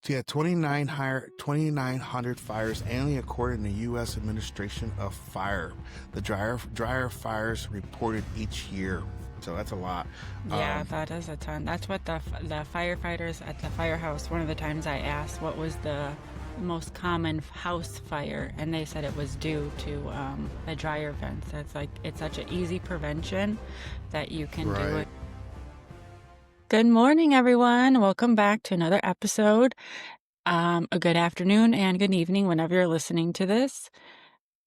Yeah, 2,900 fires annually according to the U.S. Administration of Fire. The drier fires reported each year. So that's a lot. Yeah, that is a ton. That's what the firefighters at the firehouse, one of the times I asked what was the most common house fire, and they said it was due to the dryer vents. It's such an easy prevention that you can do Right. it. Good morning, everyone. Welcome back to another episode. A good afternoon and good evening whenever you're listening to this.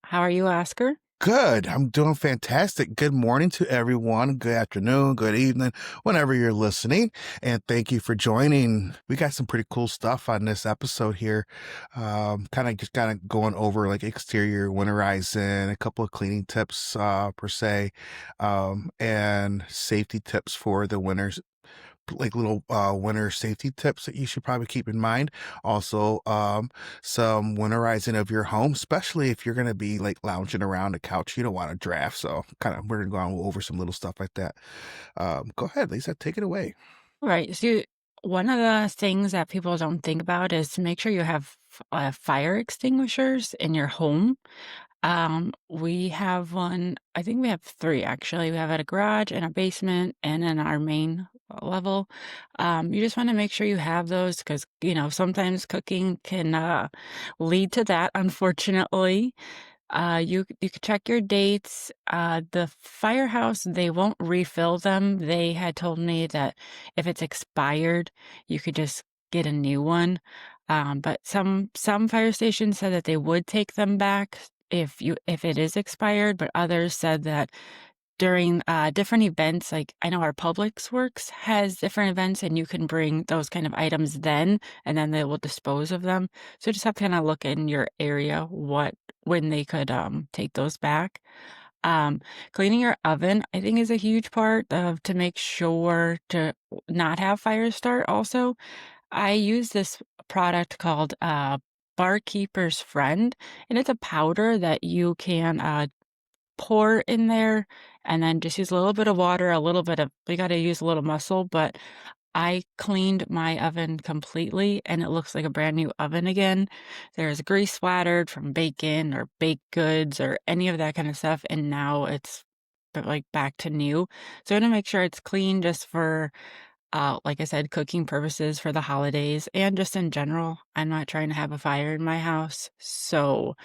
How are you, Oscar? Good. I'm doing fantastic. Good morning to everyone. Good afternoon, good evening, whenever you're listening. And thank you for joining. We got some pretty cool stuff on this episode here. Kind of going over like exterior winterizing, a couple of cleaning tips, per se, and safety tips for the winters, like little winter safety tips that you should probably keep in mind. Also, some winterizing of your home, especially if you're going to be like lounging around the couch. You don't want to draft. So we're going to go over some little stuff like that. Go ahead, Lisa, take it away. Right. So one of the things that people don't think about is to make sure you have fire extinguishers in your home. We have one, I think we have three actually. We have at a garage and a basement and in our main level. You just want to make sure you have those because, sometimes cooking can lead to that, unfortunately. You could check your dates. The firehouse, they won't refill them. They had told me that if it's expired, you could just get a new one. But some fire stations said that they would take them back if it is expired, but others said that during different events, like I know our Publix Works has different events, and you can bring those kind of items then, and then they will dispose of them. So just have to kind of look in your area when they could take those back. Um, Cleaning your oven, I think, is a huge part of to make sure to not have fires start. Also, I use this product called Barkeeper's Friend, and it's a powder that you can pour in there and then just use a little bit of water, you got to use a little muscle, but I cleaned my oven completely and it looks like a brand new oven again. There's grease splattered from bacon or baked goods or any of that kind of stuff, and now it's like back to new. So I'm gonna make sure it's clean just for like I said, cooking purposes for the holidays and just in general. I'm not trying to have a fire in my house. So,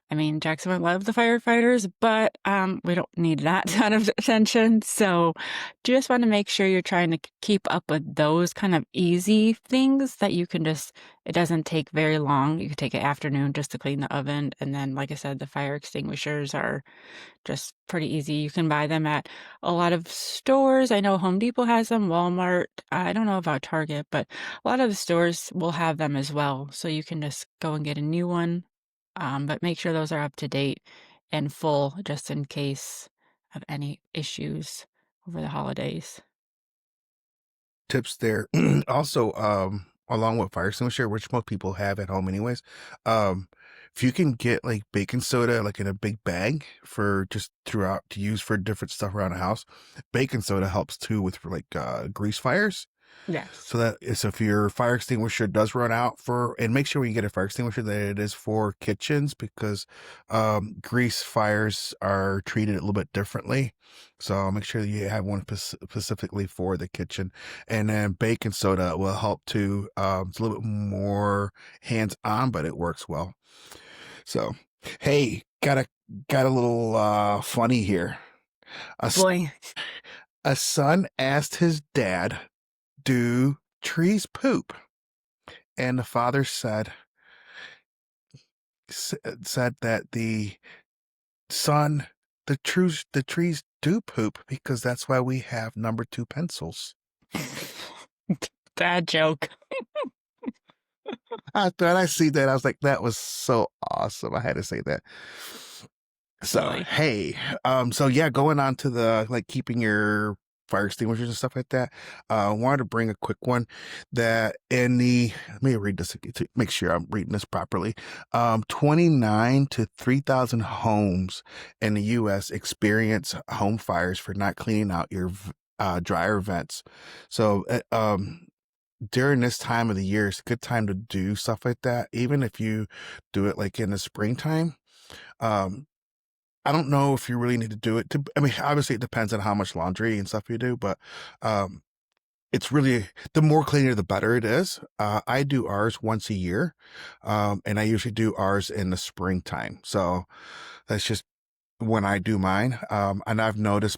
I mean, Jackson would love the firefighters, but we don't need that kind of attention. So, just want to make sure you're trying to keep up with those kind of easy things that you can it doesn't take very long. You could take an afternoon just to clean the oven. And then, like I said, the fire extinguishers are just pretty easy. You can buy them at a lot of stores. I know Home Depot has them, Walmart. I don't know about Target, but a lot of the stores will have them as well. So you can just go and get a new one. But make sure those are up to date and full just in case of any issues over the holidays. Tips there. Also, along with fire extinguisher, which most people have at home anyways, if you can get like baking soda, like in a big bag for just throughout to use for different stuff around the house, baking soda helps too with like grease fires. Yes. So that is if your fire extinguisher does run out and make sure when you get a fire extinguisher that it is for kitchens because grease fires are treated a little bit differently. So make sure that you have one specifically for the kitchen. And then baking soda will help too. It's a little bit more hands on, but it works well. So, hey, got a little funny here. A, s- Boy, a son asked his dad, "Do trees poop?" And the father said that the son, the trees do poop because that's why we have number two pencils. bad joke. I thought I see that. I was like, that was so awesome. I had to say that. So, Boy. hey, so yeah, going on to the like keeping your fire extinguishers and stuff like that. I wanted to bring a quick one that let me read this to make sure I'm reading this properly. 29 to 3,000 homes in the U.S. experience home fires for not cleaning out your dryer vents. So, during this time of the year, it's a good time to do stuff like that. Even if you do it like in the springtime. Um, I don't know if you really need to do it to, I mean, obviously it depends on how much laundry and stuff you do, but, um, it's really, the more cleaner, the better it is. I do ours once a year. And I usually do ours in the springtime. So that's just when I do mine. And I've noticed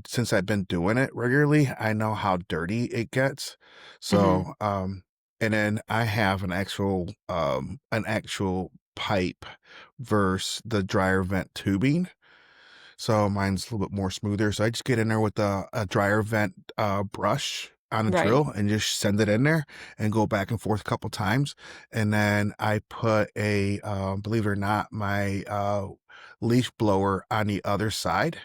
since I've been doing it regularly, I know how dirty it gets. Mhm. So, and then I have an actual pipe versus the dryer vent tubing. So mine's a little bit more smoother. So I just get in there with a dryer vent brush on a Right. drill and just send it in there and go back and forth a couple times. And then I put believe it or not, my leaf blower on the other side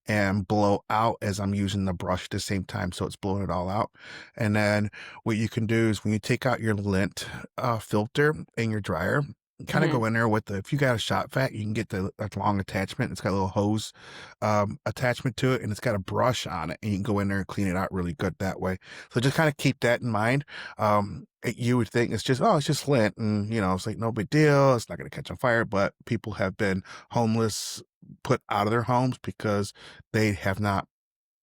and blow out as I'm using the brush at the same time. So it's blowing it all out. And then what you can do is when you take out your lint filter in your dryer, kind of Mhm. go in there with if you got a shop vac, you can get the like long attachment. It's got a little hose attachment to it, and it's got a brush on it, and you can go in there and clean it out really good that way. So just kind of keep that in mind. You would think it's just lint, and it's like no big deal. It's not going to catch on fire, but people have been homeless, put out of their homes because they have not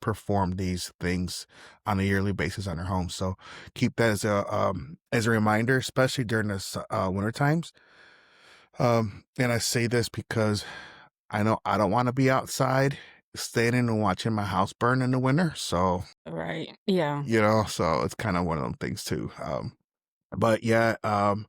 performed these things on a yearly basis on their homes. So keep that as a reminder, especially during this winter times. And I say this because I know I don't want to be outside standing and watching my house burn in the winter. So, Right. Yeah. so it's kind of one of them things too. But yeah, so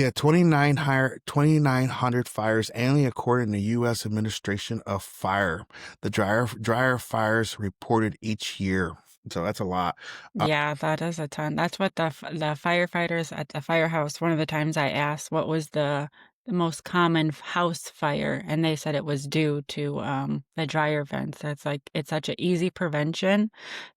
yeah, 2,900 fires annually according to the U.S. Administration of Fire. The dryer fires reported each year. So that's a lot. Uh, Yeah, that is a ton. That's what the firefighters at the firehouse, one of the times I asked what was the most common house fire, and they said it was due to the dryer vents. It's like it's such an easy prevention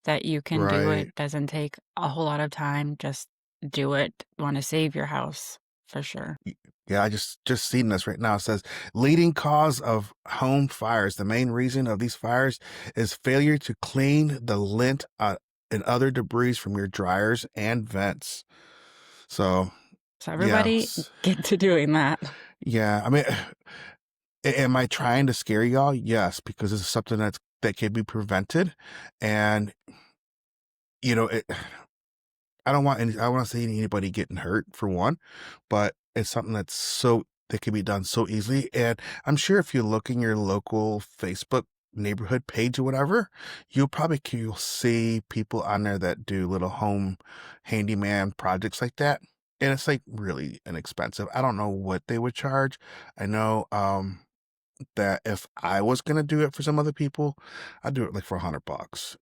that you can do right. it. Doesn't take a whole lot of time. Just do it. Want to save your house for sure. Y- Yeah, I just seen this right now. It says leading cause of home fires. The main reason of these fires is failure to clean the lint and other debris from your dryers and vents. So So yeah, everybody get to doing that. yeah. I mean, am I trying to scare y'all? Yes, because this is something that can be prevented, and you know it. I don't want I want to see anybody getting hurt for one, but it's something that can be done so easily. And I'm sure if you look in your local Facebook neighborhood page or whatever, you'll see people on there that do little home handyman projects like that. And it's like really inexpensive. I don't know what they would charge. I know that if I was gonna do it for some other people, I'd do it like for $100,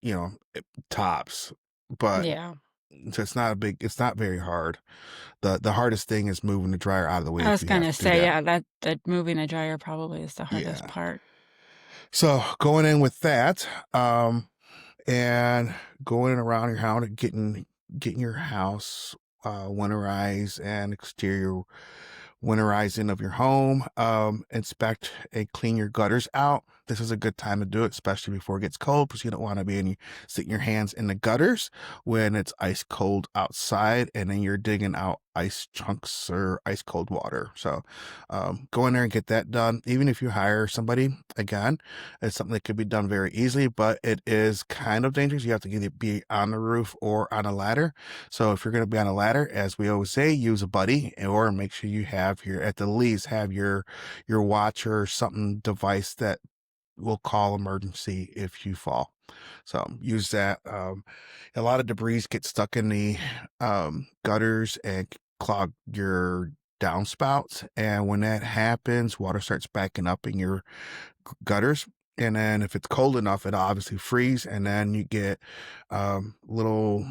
tops. But Yeah. so it's not very hard. The hardest thing is moving the dryer out of the way I if was you have gonna to do say, that. yeah, that moving the dryer probably is the hardest Yeah. part. So going in with that, and going around your house, getting your house winterized and exterior winterizing of your home. Inspect and clean your gutters out. This is a good time to do it, especially before it gets cold, because you don't want to be sticking your hands in the gutters when it's ice cold outside, and then you're digging out ice chunks or ice cold water. So, go in there and get that done. Even if you hire somebody, again, it's something that could be done very easily, but it is kind of dangerous. You have to either be on the roof or on a ladder. So if you're going to be on a ladder, as we always say, use a buddy, or make sure you have at the least have your watch or something device that will call emergency if you fall. So use that. A lot of debris gets stuck in the gutters and clog your downspouts. And when that happens, water starts backing up in your gutters. And then if it's cold enough, it obviously freeze, and then you get little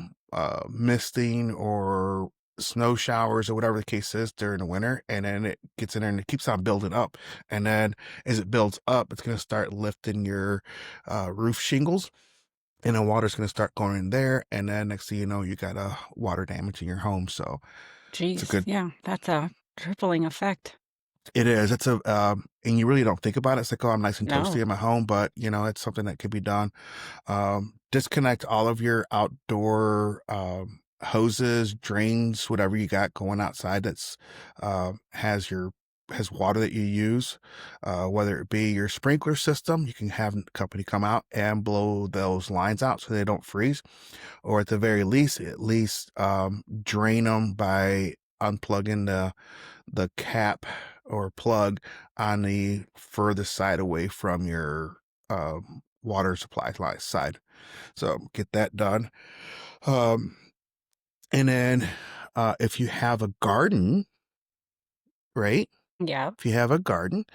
misting or snow showers or whatever the case is during the winter, and then it gets in there and it keeps on building up. And then as it builds up, it's going to start lifting your roof shingles, and then water's going to start going in there, and then next thing you know, you got water damage in your home. So it's a Jeez, good yeah, that's a tripling effect. It is. And you really don't think about it. It's like, oh, I'm nice and toasty No. in my home, but it's something that could be done. Disconnect all of your outdoor hoses, drains, whatever you got going outside that's has water that you use, whether it be your sprinkler system, you can have the company come out and blow those lines out so they don't freeze, or at the very least, drain them by unplugging the cap or plug on the furthest side away from your water supply line side. So get that done. Um, and then if you have a garden, right? Yeah. If you have a garden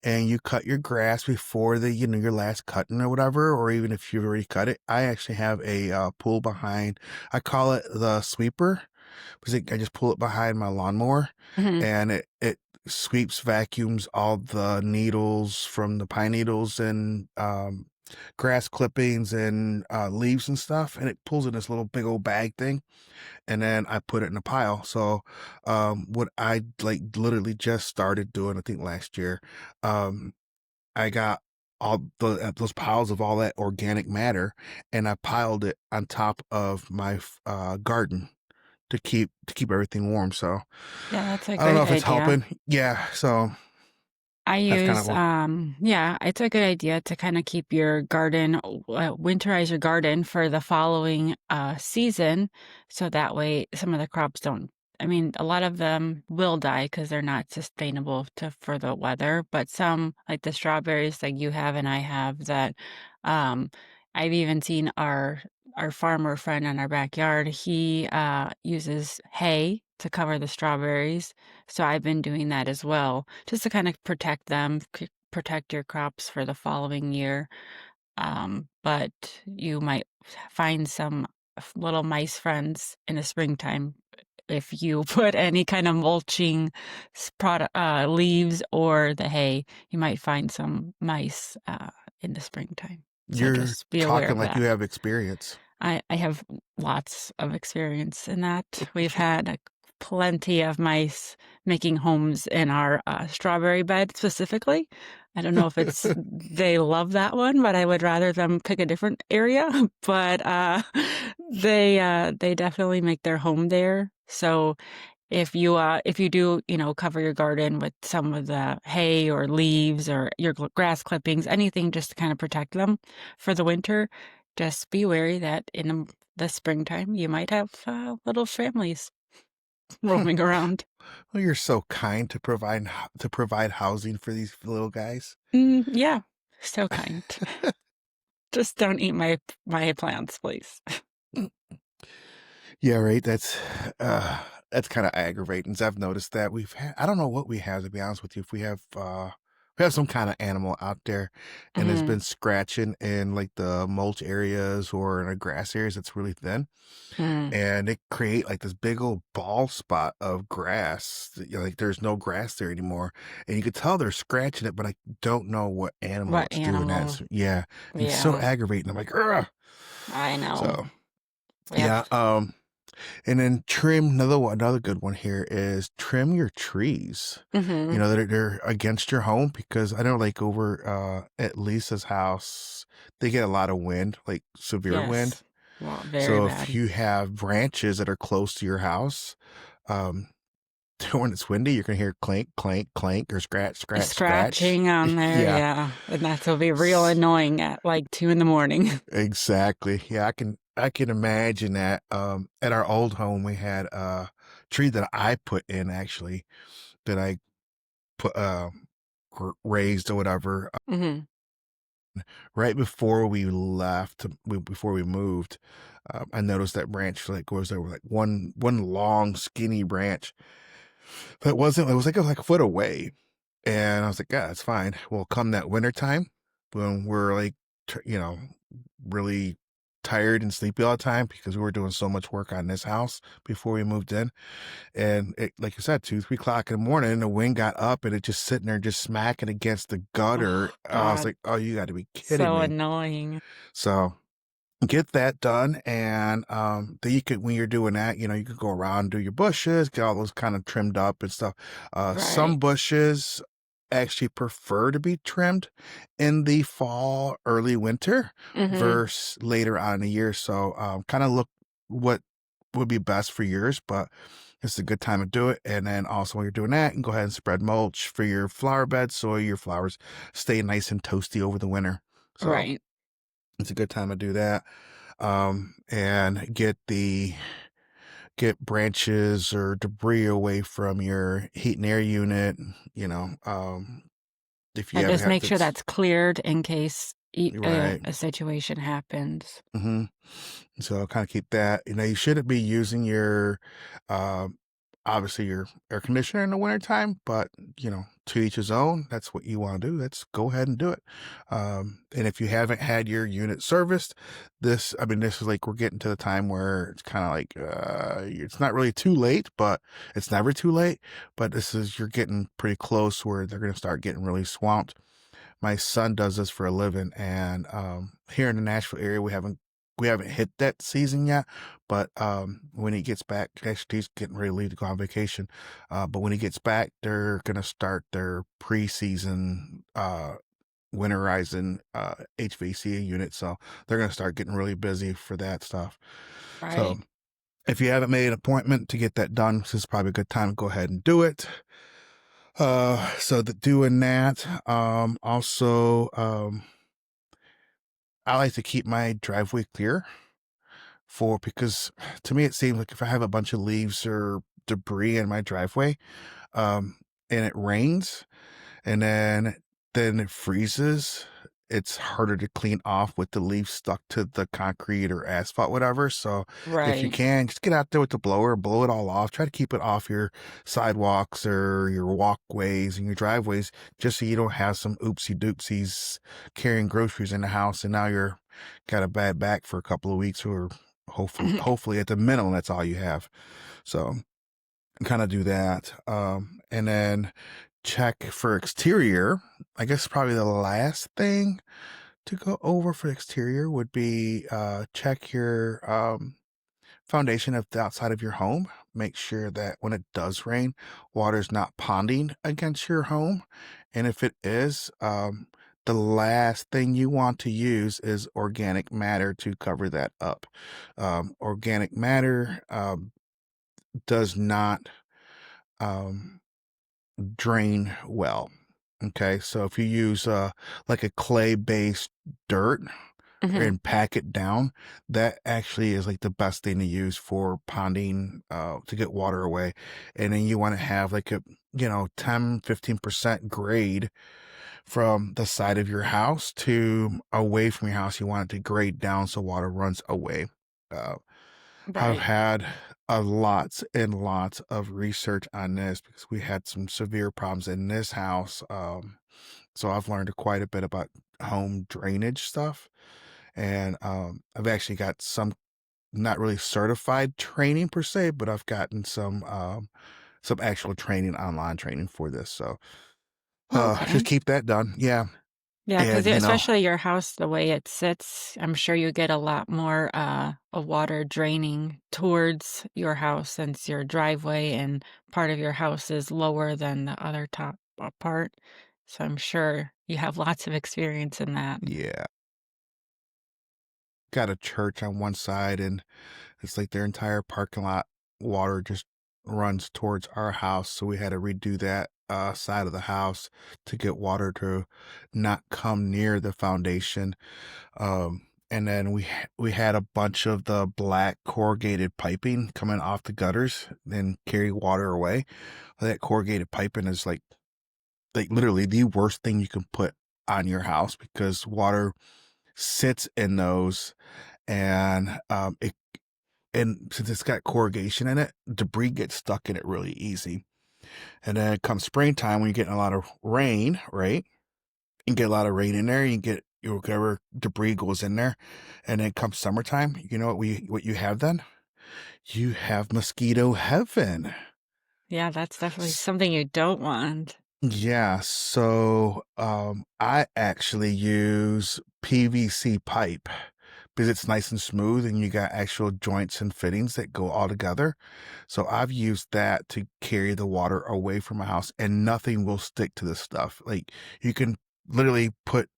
and you cut your grass before your last cutting or whatever, or even if you've already cut it, I actually have a pull behind. I call it the sweeper because I just pull it behind my lawnmower, Mhm. and it sweeps, vacuums all the needles from the pine needles and grass clippings and leaves and stuff, and it pulls in this little big old bag thing, and then I put it in a pile. So, what I like literally just started doing, I think last year, I got all those piles of all that organic matter, and I piled it on top of my garden to keep everything warm. So Yeah, that's a I don't know great if it's idea. helping. Yeah, so I that's kind of use, what. yeah, it's a good idea to kind of keep your garden, winterize your garden for the following season. So that way some of the crops don't, I mean, a lot of them will die because they're not sustainable for the weather. But some, like the strawberries like you have and I have that, um, I've even seen our farmer friend in our backyard, he uses hay to cover the strawberries. So I've been doing that as well, just to kind of protect them, protect your crops for the following year. But you might find some little mice friends in the springtime if you put any kind of mulching product, leaves or the hay. You might find some mice in the springtime. So You're just be aware talking of like you that. have experience. I have lots of experience in that. We've had plenty of mice making homes in our strawberry bed specifically. I don't know if it's they love that one, but I would rather them pick a different area. But they definitely make their home there. So if you do, cover your garden with some of the hay or leaves or your grass clippings, anything just to kind of protect them for the winter, just be wary that in the springtime you might have little families roaming around. Well, you're so kind to provide housing for these little guys. Yeah, so kind. Just don't eat my plants, please. Yeah, right. That's kind of aggravating. 'Cause I've noticed that I don't know what we have, to be honest with you. If we have some kind of animal out there and it's Hmm. been scratching in like the mulch areas or in the grass areas that's really thin, Hmm. and it create like this big old bald spot of grass. Like there's no grass there anymore, and you could tell they're scratching it, but I don't know what animal What it's doing that. animal? Yeah, it's so Yeah, aggravating. I'm like, ugh. I know. So We have. yeah, and then another good one here is trim your trees. Hmm. They're against your home, because I know like over at Lisa's house, they get a lot of wind, like severe wind. Yes. Well, very So if bad. you have branches that are close to your house, um, when it's windy, you're gonna hear clank, clank, clank, or scratch, scratch, scratch. Scratching on there, Yeah. yeah, and that'll be real S- annoying at, like, 2 in the morning. Exactly. Yeah, I can imagine that. At our old home, we had a tree that I put in, actually, that I put raised or whatever, Mhm. right before we left, before we moved. I noticed that branch like was there, like one long skinny branch that wasn't. It was like a foot away, and I was like, yeah, that's fine. Well, come that winter time, when we're like, really tired and sleepy all the time because we were doing so much work on this house before we moved in. And it, like you said, 2, 3 o'clock in the morning, the wind got up and it just sitting there, just smacking against the gutter. Oh I was god, like, oh, you got to be kidding so me. annoying. So get that done. And then you could, when you're doing that, you could go around, do your bushes, get all those kind of trimmed up and stuff. Some Right. bushes actually prefer to be trimmed in the fall, early winter Mhm. versus later on in the year. So kind of look what would be best for yours, but it's a good time to do it. And then also when you're doing that, you can go ahead and spread mulch for your flower bed so your flowers stay nice and toasty over the winter. So Right. it's a good time to do that. And get branches or debris away from your heat and air unit, you know, if you And ever just have make to, sure that's cleared in case right. a situation happens. hmm So kind of keep that. You shouldn't be using your, um, obviously your air conditioner in the wintertime, but to each his own. That's what you want to do. Let's go ahead and do it. And if you haven't had your unit serviced, this is like we're getting to the time where it's kind of like, it's not really too late, but it's never too late. But you're getting pretty close where they're going to start getting really swamped. My son does this for a living, and here in the Nashville area, we haven't hit that season yet. But when he gets back, actually, he's getting ready to leave to go on vacation. But when he gets back, they're gonna start their preseason winterizing HVAC unit, so they're gonna start getting really busy for that stuff. So Right. if you haven't made an appointment to get that done, this is probably a good time to go ahead and do it. So doing that, also, I like to keep my driveway clear because to me, it seems like if I have a bunch of leaves or debris in my driveway, um, and it rains, and then it freezes, it's harder to clean off with the leaves stuck to the concrete or asphalt, whatever. So if you Right. can, just get out there with the blower, blow it all off. Try to keep it off your sidewalks or your walkways and your driveways, just so you don't have some oopsie doopsies carrying groceries in the house and now you're got a bad back for a couple of weeks, or hopefully at the minimum that's all you have. So kind of do that. And then check for exterior. I guess probably the last thing to go over for exterior would be check your foundation of the outside of your home. Make sure that when it does rain, water's not ponding against your home. And if it is, the last thing you want to use is organic matter to cover that up. Organic matter does not um, drain well. Okay, so if you use like a clay-based dirt Hmm. and pack it down, that actually is like the best thing to use for ponding to get water away. And then you want to have like a 10-15% grade from the side of your house to away from your house. You want it to grade down so water runs away. Uh, I've Right. had a lots and lots of research on this because we had some severe problems in this house. So I've learned quite a bit about home drainage stuff. And I've actually got some not really certified training per se, but I've gotten some actual training, online training for this. So just Okay. keep that done. Yeah. Yeah, because And especially your house, the way it sits, I'm sure you get a lot more of water draining towards your house since your driveway and part of your house is lower than the other top part. So I'm sure you have lots of experience in that. yeah, got a church on one side, and it's like their entire parking lot water just runs towards our house. So we had to redo that side of the house to get water to not come near the foundation. And then we had a bunch of the black corrugated piping coming off the gutters and carry water away. That corrugated piping is like literally the worst thing you can put on your house because water sits in those, and since it's got corrugation in it, debris gets stuck in it really easy. And then come springtime, when you're getting a lot of rain, right? You get a lot of rain in there, you get whatever debris goes in there. And then come summertime, you know what you have then? You have mosquito heaven. Yeah, that's definitely something you don't want. Yeah, so I actually use PVC pipe because it's nice and smooth and you got actual joints and fittings that go all together. So I've used that to carry the water away from my house and nothing will stick to this stuff. Like you can literally put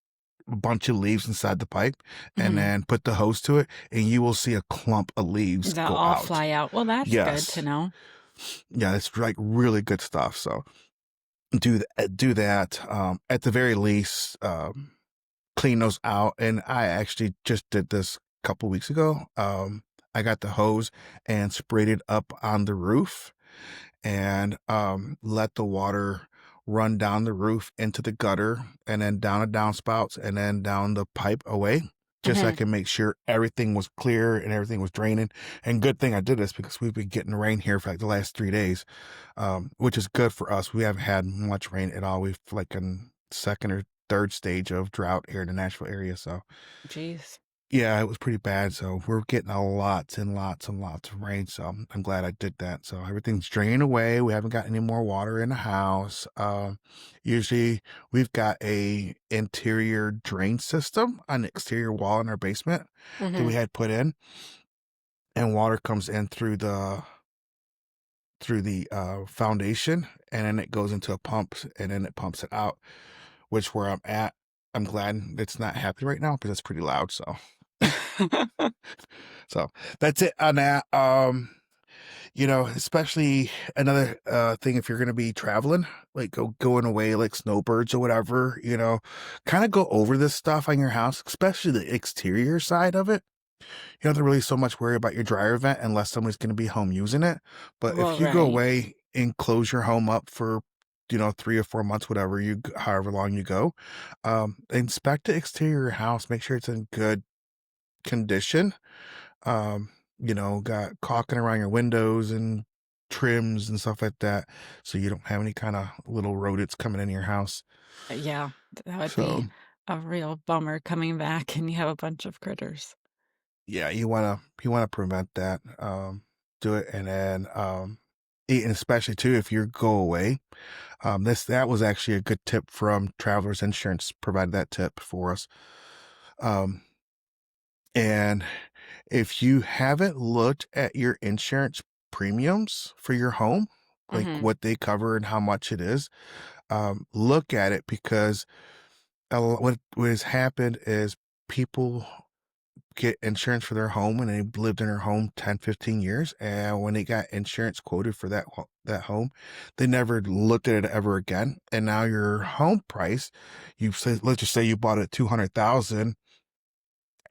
a bunch of leaves inside the pipe and Mhm. then put the hose to it, and you will see a clump of leaves They'll go all out. fly out. Well, that's good to Yes. know. Yeah, it's like really good stuff. So do that. At the very least, clean those out. And I actually just did this a couple weeks ago. I got the hose and sprayed it up on the roof and let the water run down the roof into the gutter and then down the downspouts and then down the pipe away. Just so I Mhm. can make sure everything was clear and everything was draining. And good thing I did this because we've been getting rain here for like the last 3 days, which is good for us. We haven't had much rain at all. We've like in second or third stage of drought here in the Nashville area. So Jeez. yeah, it was pretty bad. So we're getting a lots and lots and lots of rain. So I'm glad I did that. So everything's draining away. We haven't got any more water in the house. Usually we've got a interior drain system on the exterior wall in our basement that we Mhm. had put in, and water comes in through the foundation, and then it goes into a pump, and then it pumps it out. Which where I'm at, I'm glad it's not happening right now because it's pretty loud. So that's it on that. Especially another thing if you're gonna be traveling, like going away like snowbirds or whatever, kind of go over this stuff on your house, especially the exterior side of it. You don't have to really so much worry about your dryer vent unless somebody's gonna be home using it. But if Well, you go right. away and close your home up for 3 or 4 months, whatever however long you go, inspect the exterior house, make sure it's in good condition. um, got caulking around your windows and trims and stuff like that, so you don't have any kind of little rodents coming in your house. Yeah, that would So be a real bummer coming back and you have a bunch of critters. yeah, you wanna prevent that. Do it, and then and especially too if you go away. That was actually a good tip from Travelers Insurance. Provided that tip for us. Um, and if you haven't looked at your insurance premiums for your home, like Mhm. what they cover and how much it is, look at it because what has happened is people get insurance for their home and they lived in their home 10, 15 years. And when they got insurance quoted for that home, they never looked at it ever again. And now your home price, let's just say you bought it at 200,000,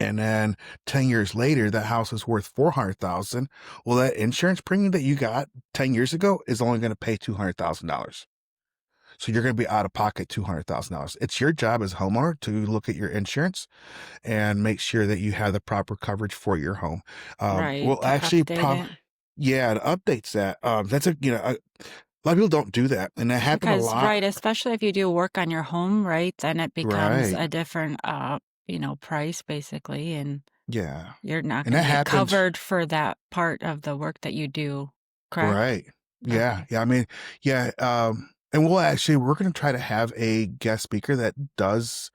and then 10 years later, that house is worth 400,000. Well, that insurance premium that you got 10 years ago is only going to pay $200,000. So you're going to be out of pocket $200,000. It's your job as a homeowner to look at your insurance and make sure that you have the proper coverage for your home. Right, Well, to actually, update it. yeah, it updates that. That's a lot of people don't do that, and that happened a Because lot. right, especially if you do work on your home, right, then it becomes Right. a different, price basically, and Yeah. you're not And gonna that get happened. covered for that part of the work that you do, correct? Right. Yeah. Okay. Yeah. I mean, yeah. And we're going to try to have a guest speaker that does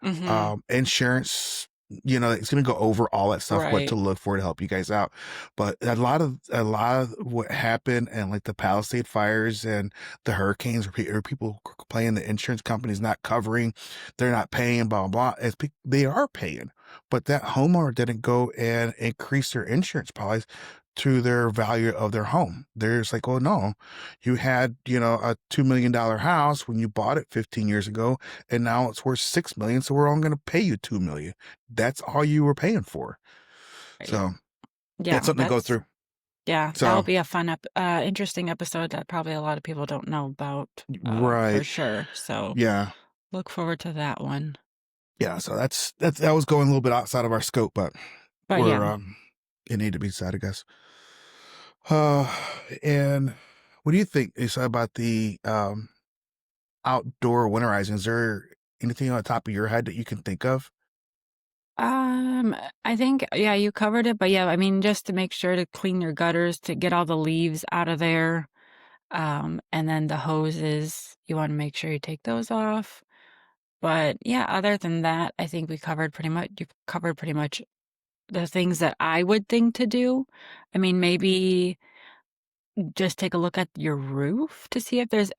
Mhm. insurance. It's going to go over all that stuff, what to Right. look for to help you guys out. But a lot of what happened and like the Palisade fires and the hurricanes where people complaining the insurance company's not covering, they're not paying, blah, blah, blah. They are paying, but that homeowner didn't go and increase their insurance policy to their value of their home. There's like, oh no, you had, a $2 million house when you bought it 15 years ago, and now it's worth 6 million. So we're only going to pay you 2 million. That's all you were paying for. Right. So that's Yeah, something to go that's through. yeah, that'll So be a fun interesting episode that probably a lot of people don't know about, for right, sure, so yeah, look forward to that one. yeah. So that was going a little bit outside of our scope, but But we're yeah, it need to be said, I guess. Uh, and what do you think is about the outdoor winterizing? Is there anything on the top of your head that you can think of? I think, yeah, you covered it, but yeah, I mean, just to make sure to clean your gutters, to get all the leaves out of there, and then the hoses, you wanna make sure you take those off. But yeah, other than that, I think you've covered pretty much the things that I would think to do. I mean, maybe just take a look at your roof to see if there's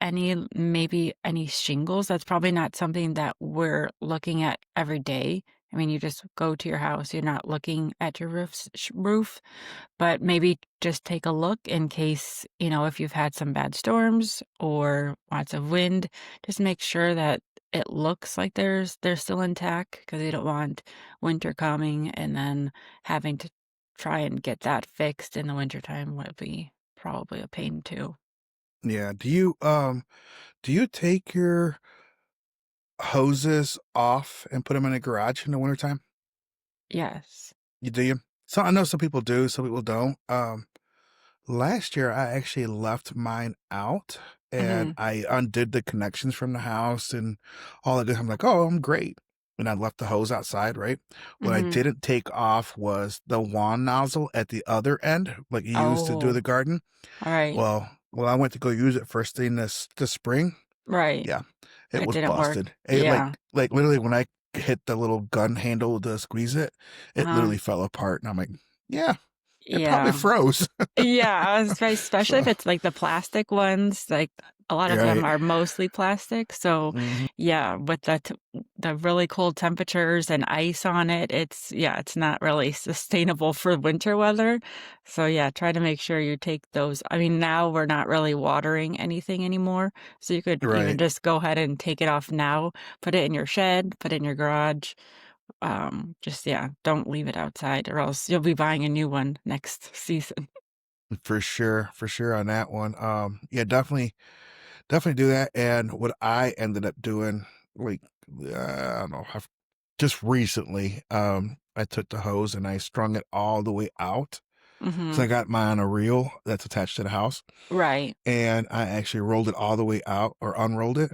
maybe any shingles. That's probably not something that we're looking at every day. I mean, you just go to your house, you're not looking at your roof, but maybe just take a look in case, if you've had some bad storms or lots of wind, just make sure that it looks like they're still intact because you don't want winter coming and then having to try and get that fixed in the wintertime would be probably a pain too. Yeah. Do you take your hoses off and put them in a garage in the wintertime? Yes. You do you? So I know some people do, some people don't. Last year I actually left mine out and Mhm. I undid the connections from the house and all that good. I'm like, oh, I'm great. And I left the hose outside, right? What I Mhm. didn't take off was the wand nozzle at the other end, like you use to do Oh, the garden. alright. Well, I went to go use it first thing this spring. Right. Yeah, it It was didn't work. busted. It Yeah. like literally when I hit the little gun handle to squeeze it, it Uh-huh. literally fell apart. And I'm like, yeah, it probably Yeah. froze. Yeah, I was right, especially So if it's, like, the plastic ones, like, a lot of them right. are mostly plastic, so, Mhm. yeah, with the really cold temperatures and ice on it, it's not really sustainable for winter weather, so, yeah, try to make sure you take those. I mean, now we're not really watering anything anymore, so you could even Right. just go ahead and take it off now, put it in your shed, put it in your garage, just yeah, don't leave it outside or else you'll be buying a new one next season. For sure on that one. Yeah, definitely do that. And what I ended up doing, like, I don't know, just recently, I took the hose and I strung it all the way out. So I Mhm. got mine on a reel that's attached to the house, Right. and I actually rolled it all the way out or unrolled it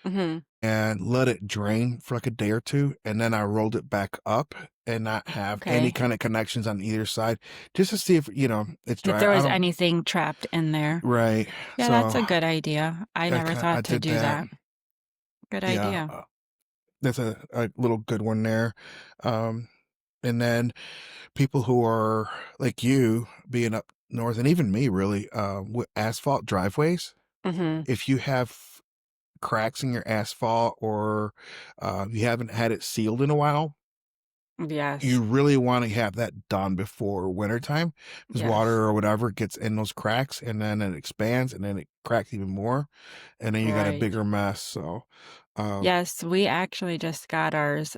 Mhm. and let it drain for like a day or two, and then I rolled it back up and not have any Okay. kind of connections on either side just to see if, it's If dry. there I was don't anything trapped in there. right. Yeah, that's So a good idea. I never I thought to did do that. that. Good Yeah, idea. that's a little good one there. Um, and then people who are like you being up north and even me really, with asphalt driveways, Mhm. if you have cracks in your asphalt or you haven't had it sealed in a while, Yes. you really want to have that done before wintertime because water Yes. or whatever gets in those cracks and then it expands and then it cracks even more and then you got a Right. bigger mess. So, um, Yes, we actually just got ours,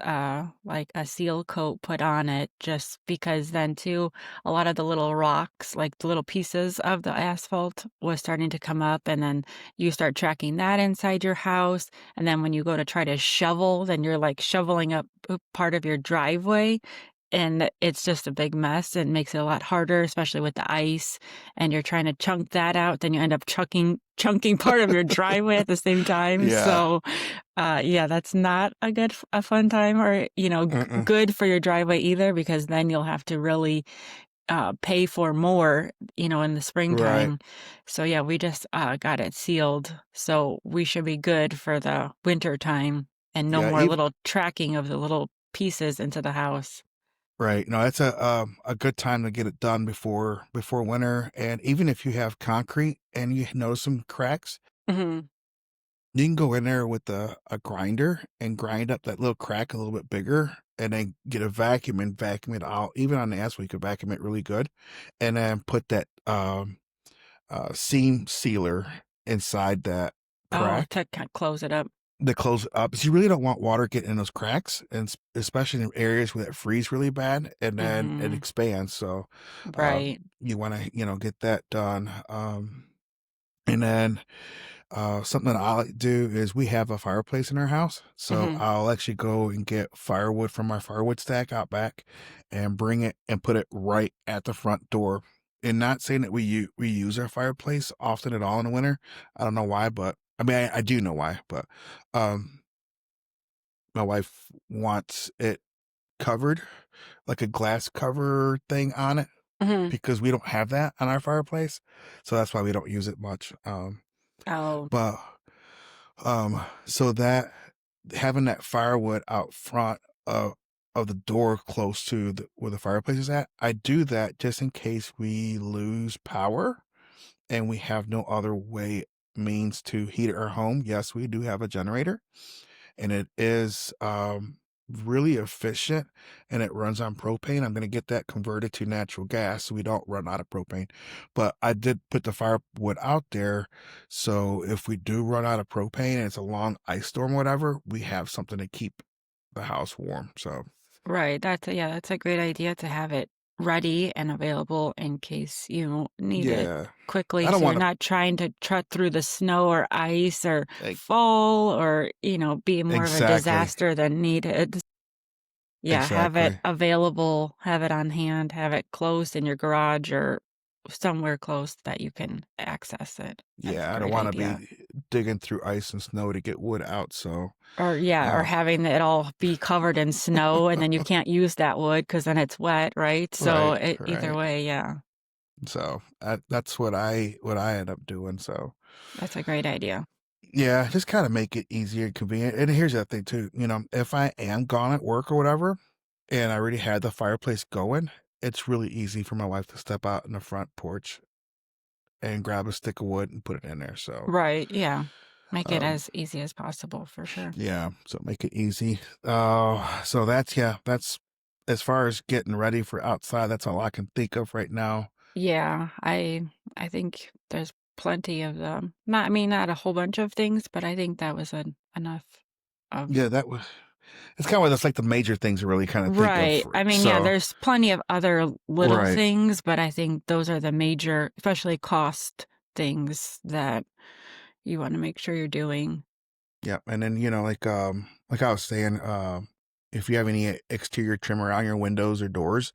like a seal coat put on it just because then too, a lot of the little rocks, like the little pieces of the asphalt was starting to come up and then you start tracking that inside your house. And then when you go to try to shovel, then you're like shoveling up part of your driveway. And it's just a big mess and makes it a lot harder, especially with the ice. And you're trying to chunk that out, then you end up chunking part of your driveway at the same time. yeah. So yeah, that's not a fun time or, Mm-mm. good for your driveway either because then you'll have to really, pay for more, in the Right. springtime. So, yeah, we just, got it sealed, so we should be good for the winter time and no Yeah. more little tracking of the little pieces into the house. Right. No, that's a good time to get it done before winter. And even if you have concrete and you notice some cracks, Mhm. you can go in there with a grinder and grind up that little crack a little bit bigger and then get a vacuum and vacuum it out. Even on the asphalt, you could vacuum it really good. And then put that seam sealer inside that Oh, crack to close it up. to close it up. 'Cause you really don't want water getting in those cracks, and especially in areas where it freeze really bad, and then it Mhm. expands. So, Right. you want to get that done. And then something that I like to do is we have a fireplace in our house, so Mhm. I'll actually go and get firewood from our firewood stack out back, and bring it and put it right at the front door. And not saying that we use our fireplace often at all in the winter. I don't know why, but I mean I do know why, but um my wife wants it covered, like a glass cover thing on it, Mhm. because we don't have that on our fireplace. So that's why we don't use it much. Oh. But so that having that firewood out front of the door close to where the fireplace is at, I do that just in case we lose power and we have no other way means to heat our home, yes, we do have a generator, and it is really efficient, and it runs on propane. I'm going to get that converted to natural gas so we don't run out of propane. But I did put the firewood out there, so if we do run out of propane and it's a long ice storm, whatever, we have something to keep the house warm. So Right, that's a great idea to have it ready and available in case you need it yeah, I quickly, don't so you're want to. not trying to trek through the snow or ice or fall or, be more of a Exactly, disaster than needed. Yeah, have it exactly. available, have it on hand, have it closed in your garage or somewhere close that you can access it. That's a Yeah, I don't great want to idea. be digging through ice and snow to get wood out. So, Or yeah, or uh, having it all be covered in snow and then you can't use that wood because then it's wet, right? So right, either right. way, yeah, So that's what I end up doing. So that's a great idea. yeah, just kind of make it easier and convenient. And here's the other thing too. If I am gone at work or whatever, and I already had the fireplace going, it's really easy for my wife to step out in the front porch and grab a stick of wood and put it in there. So, Right, yeah. Make it um, as easy as possible for sure. yeah, so make it easy. So that's as far as getting ready for outside. That's all I can think of right now. Yeah, I think there's plenty of not I mean not a whole bunch of things, but I think that was enough of Yeah, that was. It's kind of that's like the major things to really kind of think of. right. I mean, yeah, So there's plenty of other little right, things, but I think those are the major, especially cost things that you want to make sure you're doing. yeah, and then like I was saying, if you have any exterior trim around your windows or doors,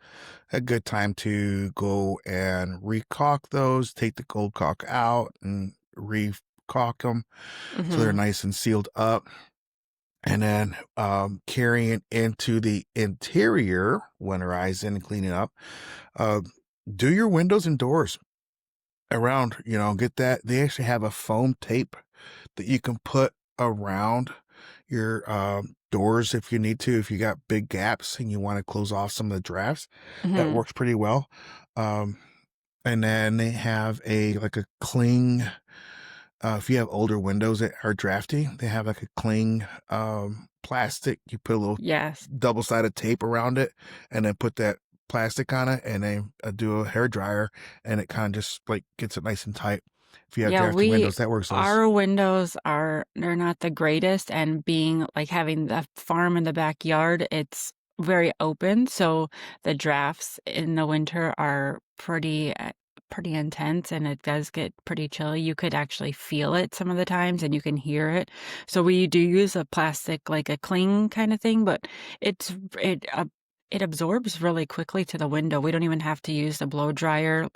a good time to go and recaulk those. Take the gold caulk out and recaulk them so they're Mhm. nice and sealed up. And then carrying into the interior, winterize and clean it up. Uh, do your windows and doors around, get that. They actually have a foam tape that you can put around your doors if you need to, if you got big gaps and you want to close off some of the drafts. That Mhm. works pretty well. Um, and then they have like a cling. If you have older windows that are drafty, they have like a cling plastic. You put a little Yes. double-sided tape around it and then put that plastic on it and then do a hair dryer and it kind of just like gets it nice and tight. If you have Yeah, drafty we windows, that works those. our windows are they're not the greatest and being like having the farm in the backyard, it's very open, so the drafts in the winter are pretty intense and it does get pretty chilly. You could actually feel it some of the times and you can hear it. So we do use a plastic like a cling kind of thing, but it's it absorbs really quickly to the window. We don't even have to use the blow dryer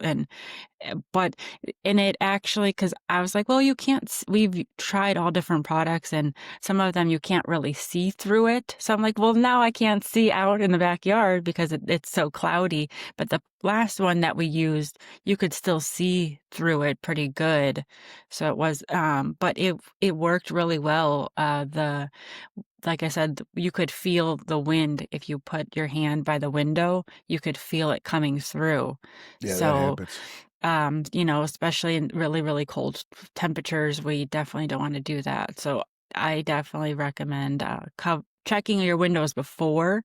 but and it actually, because I was like, "Well, you can't s we've tried all different products, and some of them you can't really see through it." So I'm like, "Well, now I can't see out in the backyard because it's so cloudy." But the last one that we used, you could still see through it pretty good. So it was, but it worked really well. The like I said, you could feel the wind if you put your hand by the window, you could feel it coming through. Yeah, that So happens. especially in really, really cold temperatures, we definitely don't want to do that. So I definitely recommend checking your windows before.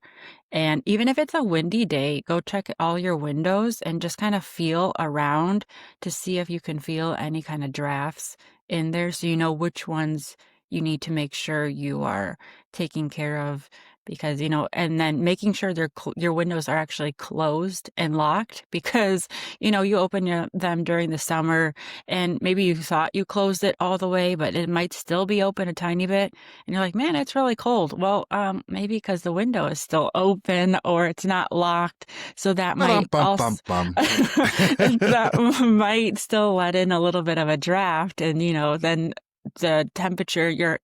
And even if it's a windy day, go check all your windows and just kind of feel around to see if you can feel any kind of drafts in there so you know which ones you need to make sure you are taking care of because and then making sure your windows are actually closed and locked because you open them during the summer and maybe you thought you closed it all the way, but it might still be open a tiny bit. And you're like, man, it's really cold. Well, maybe because the window is still open or it's not locked. So that Ba-dum, might bum, bum, also, bum. that might still let in a little bit of a draft. And, then the temperature, your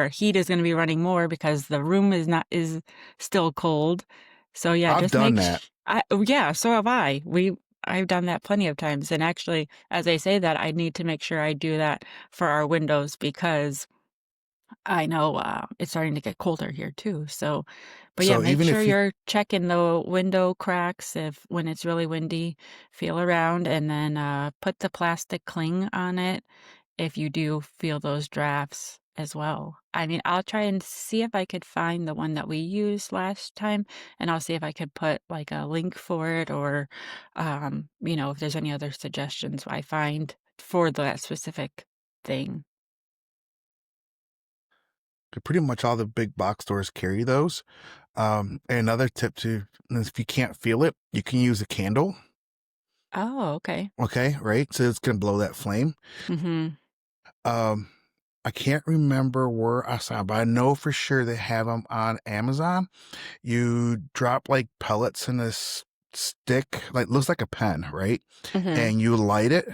heat is going to be running more because the room is still cold. So yeah, I've just done that. yeah, so have I. I've done that plenty of times. And actually, as I say that, I need to make sure I do that for our windows because I know, it's starting to get colder here too, so but yeah, So make even sure if you you're checking the window cracks if when it's really windy, feel around and then, put the plastic cling on it if you do feel those drafts as well. I mean, I'll try and see if I could find the one that we used last time, and I'll see if I could put, like, a link for it or, if there's any other suggestions I find for that specific thing. pretty much all the big box stores carry those. Another tip too is if you can't feel it, you can use a candle. Oh, okay. Okay, right? So it's gonna blow that flame. Mhm. Um, I can't remember where I saw, but I know for sure they have them on Amazon. You drop like pellets in this stick, like looks like a pen, right? Mhm. And you light it,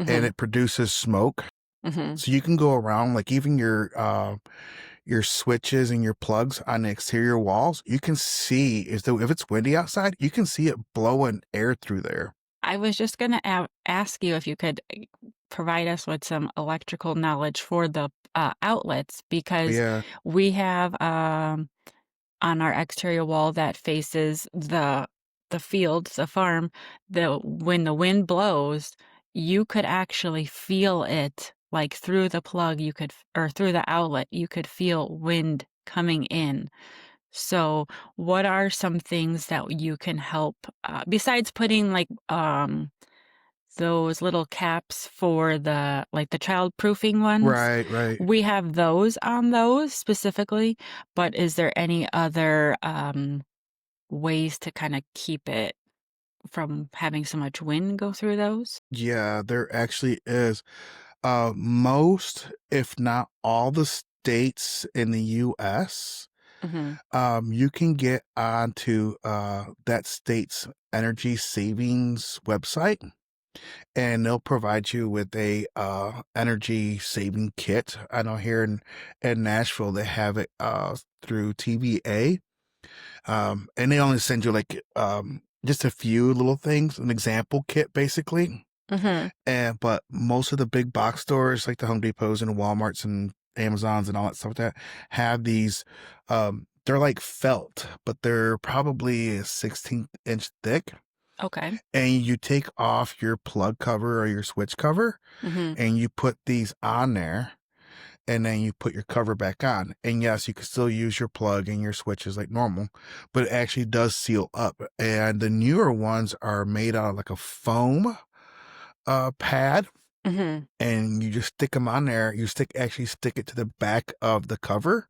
and Mhm. it produces smoke. Mhm. So you can go around, like even your switches and your plugs on the exterior walls. You can see is though if it's windy outside, you can see it blowing air through there. I was just gonna ask you if you could provide us with some electrical knowledge for the outlets because Yeah, we have on our exterior wall that faces the field, the farm, the when the wind blows, you could actually feel it like through the plug you could or through the outlet, you could feel wind coming in. So, what are some things that you can help, besides putting, like, those little caps for the child-proofing ones? right, right. We have those on those specifically, but is there any other, ways to kinda keep it from having so much wind go through those? Yeah, there actually is. Most, if not all, the states in the U.S. Mhm, You can get onto that state's energy savings website, and they'll provide you with a energy saving kit. I know here in Nashville they have it through TVA, and they only send you like just a few little things, an example kit basically. mhm, And but most of the big box stores like the Home Depots and Walmarts and Amazons and all that stuff like that have these. They're like felt, but they're probably a 16-inch thick. okay, And you take off your plug cover or your switch cover, mhm, and you put these on there, and then you put your cover back on. And yes, you can still use your plug and your switches like normal, but it actually does seal up. And the newer ones are made out of like a foam pad, mhm. and you just stick them on there. You actually stick it to the back of the cover,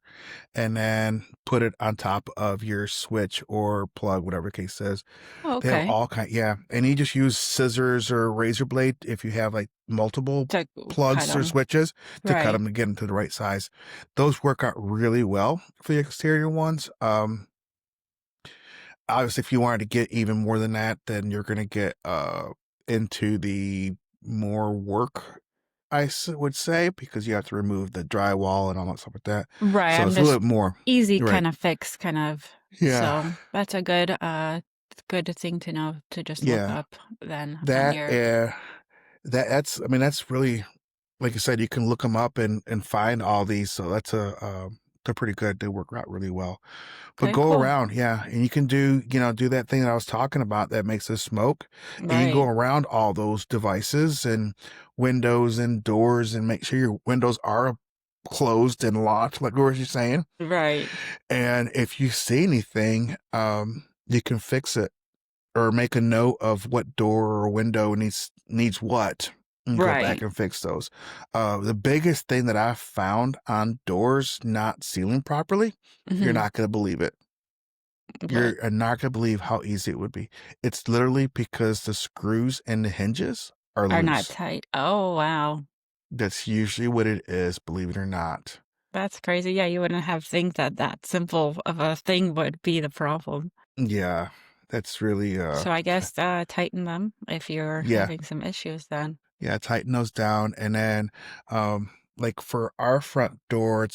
and then put it on top of your switch or plug, whatever the case is. Oh, They have okay. all kind, yeah. And you just use scissors or razor blade if you have like multiple To cut plugs or 'em. switches to cut Right. them to get them to the right size. Those work out really well for the exterior ones. Obviously, if you wanted to get even more than that, then you're going to get into the more work, would say, because you have to remove the drywall and all that stuff like that. Right, So I'm it's a little just bit more. easy Right. kind of fix, kind of Yeah. so that's a good thing to know to just look Yeah. up then on That, your uh, that's, I mean, that's really, like I said, you can look them up and find all these. So they're pretty good. They work out really well. But okay, go cool. around, yeah, and you can do that thing that I was talking about that makes the smoke, and you can go Right, around all those devices and windows and doors and make sure your windows are closed and locked, like we were just saying. right, And if you see anything, you can fix it or make a note of what door or window needs what, and go back right. and fix those. The biggest thing that I found on doors not sealing properly, you're Mhm. not gonna believe it. What You're not gonna believe how easy it would be. It's literally because the screws and the hinges are are not loose. tight. Oh, wow. That's usually what it is, believe it or not. That's crazy. Yeah, you wouldn't have think that that simple of a thing would be the problem. Yeah, that's really, So I guess, tighten them if you're yeah, having some issues then. yeah, tighten those down, and then, like, for our front door,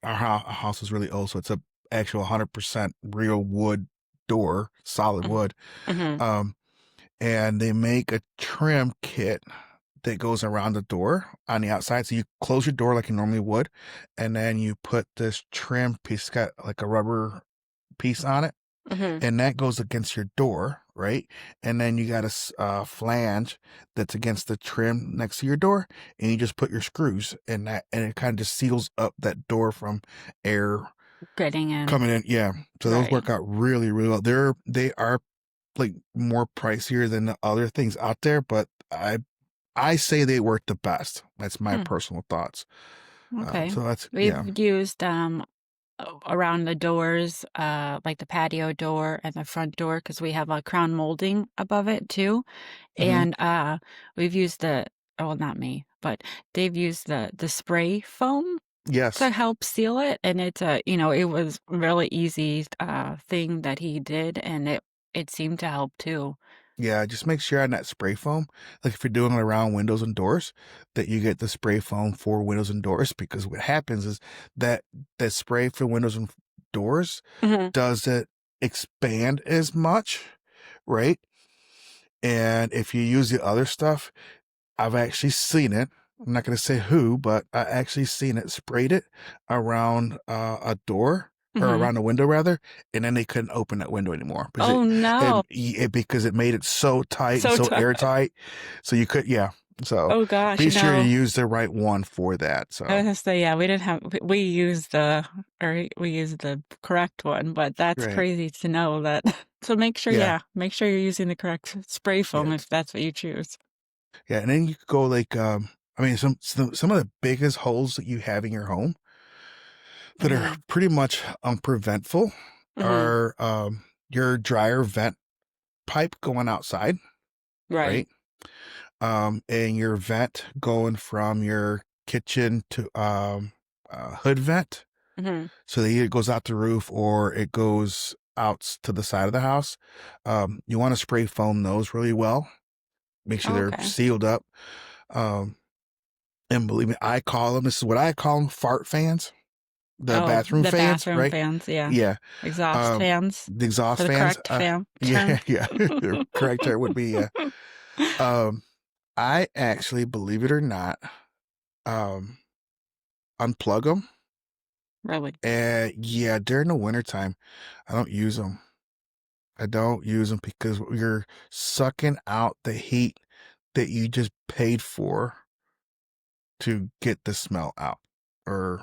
our house is really old, so it's a actual 100% real wood door, solid Mhm. wood, Mhm. um, and they make a trim kit that goes around the door on the outside. So you close your door like you normally would, and then you put this trim piece, got like a rubber piece on it, Mhm. and that goes against your door, right? And then you got a flange that's against the trim next to your door, and you just put your screws in that, and it kind of just seals up that door from air Getting in. coming in. Yeah, so those Right. work out really, really well. They are like more pricier than the other things out there, but I say they work the best. That's my Hmm. personal thoughts. Okay. So that's yeah. We've used around the doors, like the patio door and the front door, because we have a crown molding above it too. Hmm. And we've used well, not me, but they've used the spray foam to Yes. help seal it. And it was really easy thing that he did, and it seemed to help too. Yeah, just make sure on that spray foam, like if you're doing it around windows and doors, that you get the spray foam for windows and doors, because what happens is that that spray for windows and doors Hmm. doesn't expand as much, right? And if you use the other stuff, I've actually seen it. I'm not going to say who, but I actually seen it, sprayed it around a door, or Hmm. around a window rather, and then they couldn't open that window anymore because Oh no. because it made it so tight and So so tough. airtight. So you could, yeah. So Oh gosh, be sure you no. use the right one for that. I was So gonna say, yeah, we didn't have we used we used the correct one, but that's right, crazy to know that. So yeah, make sure you're using the correct spray foam yeah, if that's what you choose. yeah. And then you could go like, I mean, some of the biggest holes that you have in your home that are Hmm. pretty much unpreventful Hmm. are your dryer vent pipe going outside, Right. right? And your vent going from your kitchen to hood vent. Hmm. So that either it goes out the roof or it goes out to the side of the house. You want to spray foam those really well. Make sure they're Okay. sealed up. Um, and believe me, this is what I call them, fart fans, the Oh, bathroom the fans, bathroom right? fans, yeah. Yeah. Exhaust Um, fans the for exhaust the fans. correct term. Yeah, yeah. The correct term would be, yeah. Um, I actually, believe it or not, um, unplug them. Really? And yeah, during the wintertime, I don't use them. I don't use them because you're sucking out the heat that you just paid for to get the smell out, or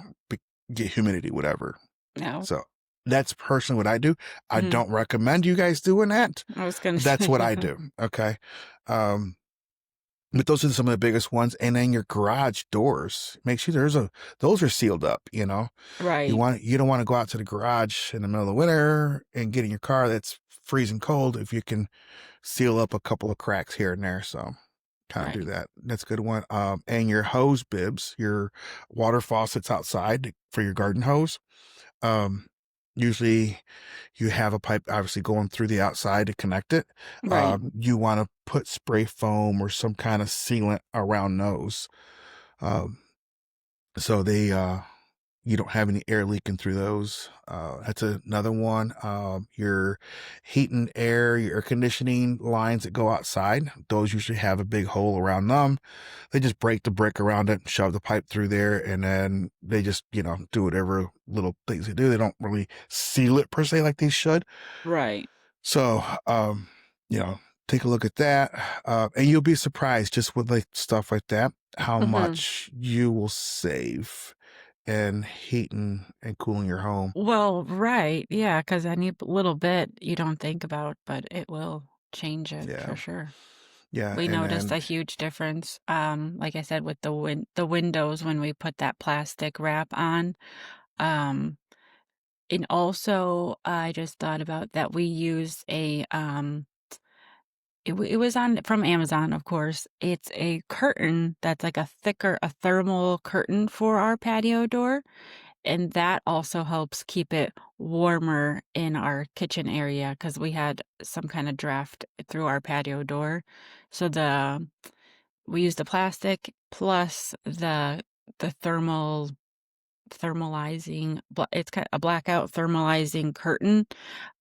get humidity, whatever. No. So that's personally what I do. I Hmm. don't recommend you guys doing that. I was gonna That's say, what I yeah. do. Okay. Um, but those are some of the biggest ones. And then your garage doors, make sure those are sealed up, you know. Right, You don't want to go out to the garage in the middle of the winter and get in your car that's freezing cold if you can seal up a couple of cracks here and there. So kind of do right, that. That's a good one. And your hose bibs, your water faucets outside for your garden hose. Um, usually you have a pipe obviously going through the outside to connect it. right, You want to put spray foam or some kind of sealant around those. Um, so you don't have any air leaking through those. That's another one. Your heat and air, your air conditioning lines that go outside, those usually have a big hole around them. They just break the brick around it, shove the pipe through there, and then they just, do whatever little things they do. They don't really seal it per se like they should. right. So, you know, take a look at that. And you'll be surprised just with like stuff like that, how Hmm. much you will save and heating and cooling your home. Well, right, yeah, because any little bit you don't think about, but it will change it Yeah. for sure. Yeah. We And noticed then, a huge difference, like I said, with the windows when we put that plastic wrap on. Um, and also, I just thought about that we use it was on from Amazon, of course. It's a curtain that's like a thermal curtain for our patio door. And that also helps keep it warmer in our kitchen area because we had some kind of draft through our patio door. So we used the plastic plus the thermal thermalizing, it's got a blackout thermalizing curtain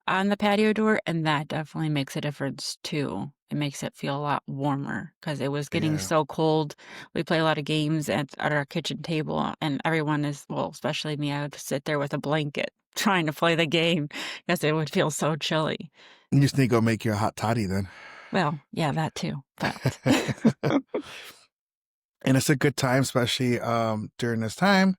on the patio door, and that definitely makes a difference too. It makes it feel a lot warmer because it was getting Yeah. so cold. We play a lot of games at our kitchen table, and everyone is, well, especially me, I would sit there with a blanket trying to play the game because it would feel so chilly. You just need to go make you a hot toddy then. Well, yeah, that too, but And it's a good time, especially during this time,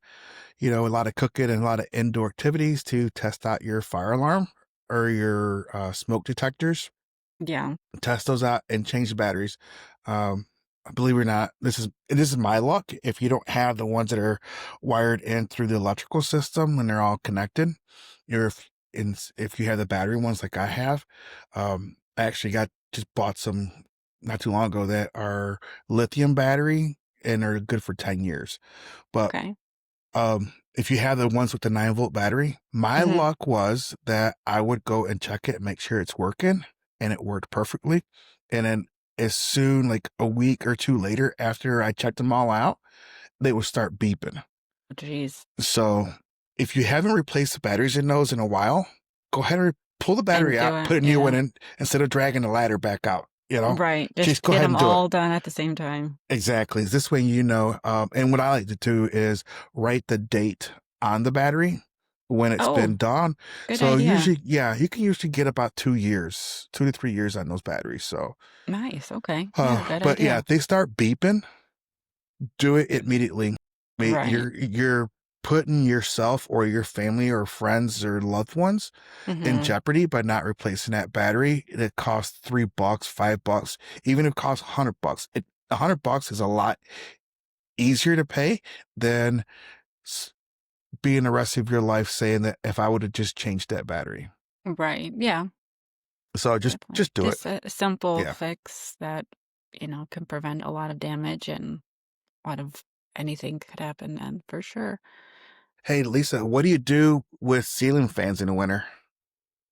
a lot of cooking and a lot of indoor activities to test out your fire alarm or your smoke detectors. yeah, Test those out and change the batteries. Um, believe it or not, this is my luck. If you don't have the ones that are wired in through the electrical system and they're all connected, or if you have the battery ones like I have, I actually just bought some not too long ago that are lithium battery and are good for 10 years. But okay. if you have the ones with the 9-volt battery, my Mhm. luck was that I would go and check it and make sure it's working, and it worked perfectly. And then as soon, like a week or two later, after I checked them all out, they would start beeping. Jeez, So if you haven't replaced the batteries in those in a while, go ahead and pull the and battery do out, it, put a new one yeah. in instead of dragging the ladder back out, Right, just just go get ahead them and do it. all done at the same time. Exactly. This way, and what I like to do is write the date on the battery when it's Oh, been done. good So idea. usually, yeah, you can usually get about 2 years, 2 to 3 years on those batteries. So, Nice, okay, yeah, good but yeah, idea. if they start beeping, do it immediately. Right, You're putting yourself or your family or friends or loved ones in mhm, jeopardy by not replacing that battery. It costs $3, $5, even if it costs $100. $100 is a lot easier to pay than being the rest of your life saying that if I would have just changed that battery. right, yeah, So definitely. just do it. Just a simple Yeah. fix that, can prevent a lot of damage and a lot of anything could happen then, for sure. Hey, Lisa, what do you do with ceiling fans in the winter?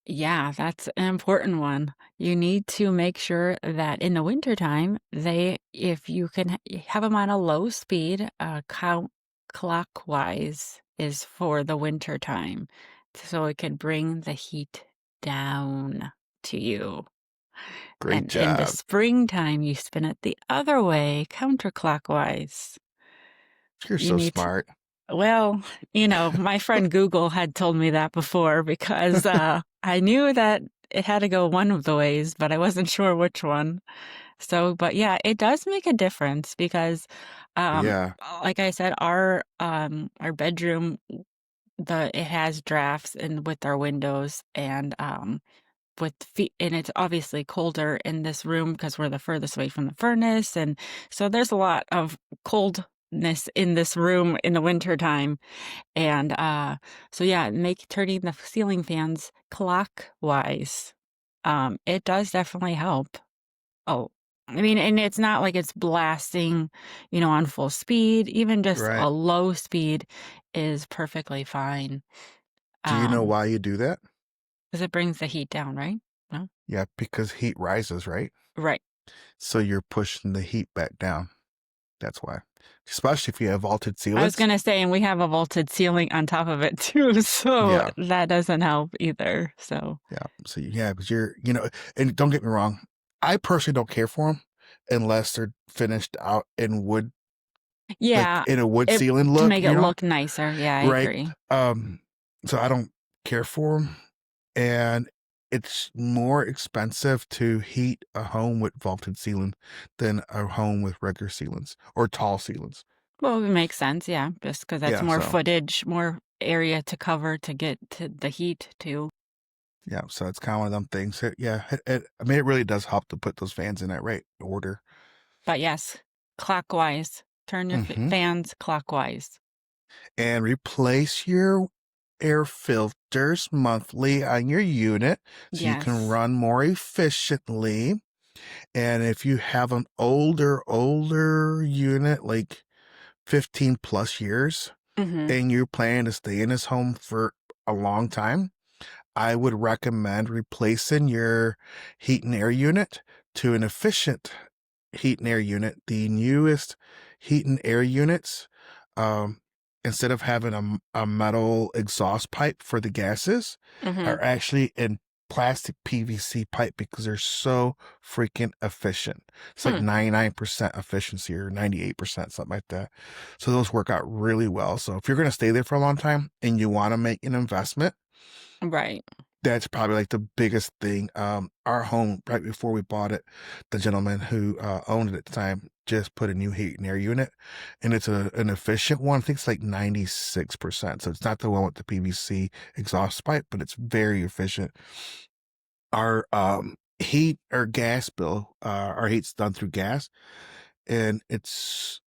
Yeah, that's an important one. You need to make sure that in the wintertime, if you can have them on a low speed, count clockwise is for the winter time. So it can bring the heat down to you. Great And in the job. springtime, you spin it the other way, counterclockwise. You're You so need to, smart. well, my friend Google had told me that before because I knew that it had to go one of the ways, but I wasn't sure which one. So, but yeah, it does make a difference because, um, Yeah, like I said, our bedroom, it has drafts and with our windows and with feet, and it's obviously colder in this room because we're the furthest away from the furnace, and so there's a lot of coldness in this room in the winter time. And so yeah, make turning the ceiling fans clockwise. It does definitely help. Oh, I mean, and it's not like it's blasting, on full speed. Even just right. a low speed is perfectly fine. Do you know Um, why you do that? because it brings the heat down, right? No? Yeah, because heat rises, right? Right. So you're pushing the heat back down. That's why. Especially if you have vaulted I was ceilings. gonna say, and we have a vaulted ceiling on top of it too, so Yeah. that doesn't help either. So Yeah. So yeah, because and don't get me wrong, I personally don't care for them unless they're finished out in wood, like yeah, in a wood it ceiling to look, make it look nicer. Yeah, I right? agree. Um, so I don't care for them, and it's more expensive to heat a home with vaulted ceiling than a home with regular ceilings or tall ceilings. Well, it makes sense. Yeah, just because that's Yeah. more So footage, more area to cover to get to the heat too. yeah. So it's kind of one of them things. Yeah. I mean, it really does help to put those fans in that right order. But yes, clockwise. Turn your Hmm. fans clockwise. And replace your air filters monthly on your unit so you can Yes. run more efficiently. And if you have an older unit, like 15 plus years, Mm-hmm. and you plan to stay in this home for a long time, I would recommend replacing your heat and air unit to an efficient heat and air unit. The newest heat and air units, um, instead of having a metal exhaust pipe for the gases, Mhm. are actually in plastic PVC pipe because they're so freaking efficient. It's like Hmm. 99% efficiency or 98%, something like that. So those work out really well. So if you're going to stay there for a long time and you want to make an investment, Right. that's probably like the biggest thing. Our home, right before we bought it, the gentleman who owned it at the time just put a new heat and air unit, and it's an efficient one. I think it's like 96%. So it's not the one with the PVC exhaust pipe, but it's very efficient. Our heat or gas bill, our heat's done through gas, and it's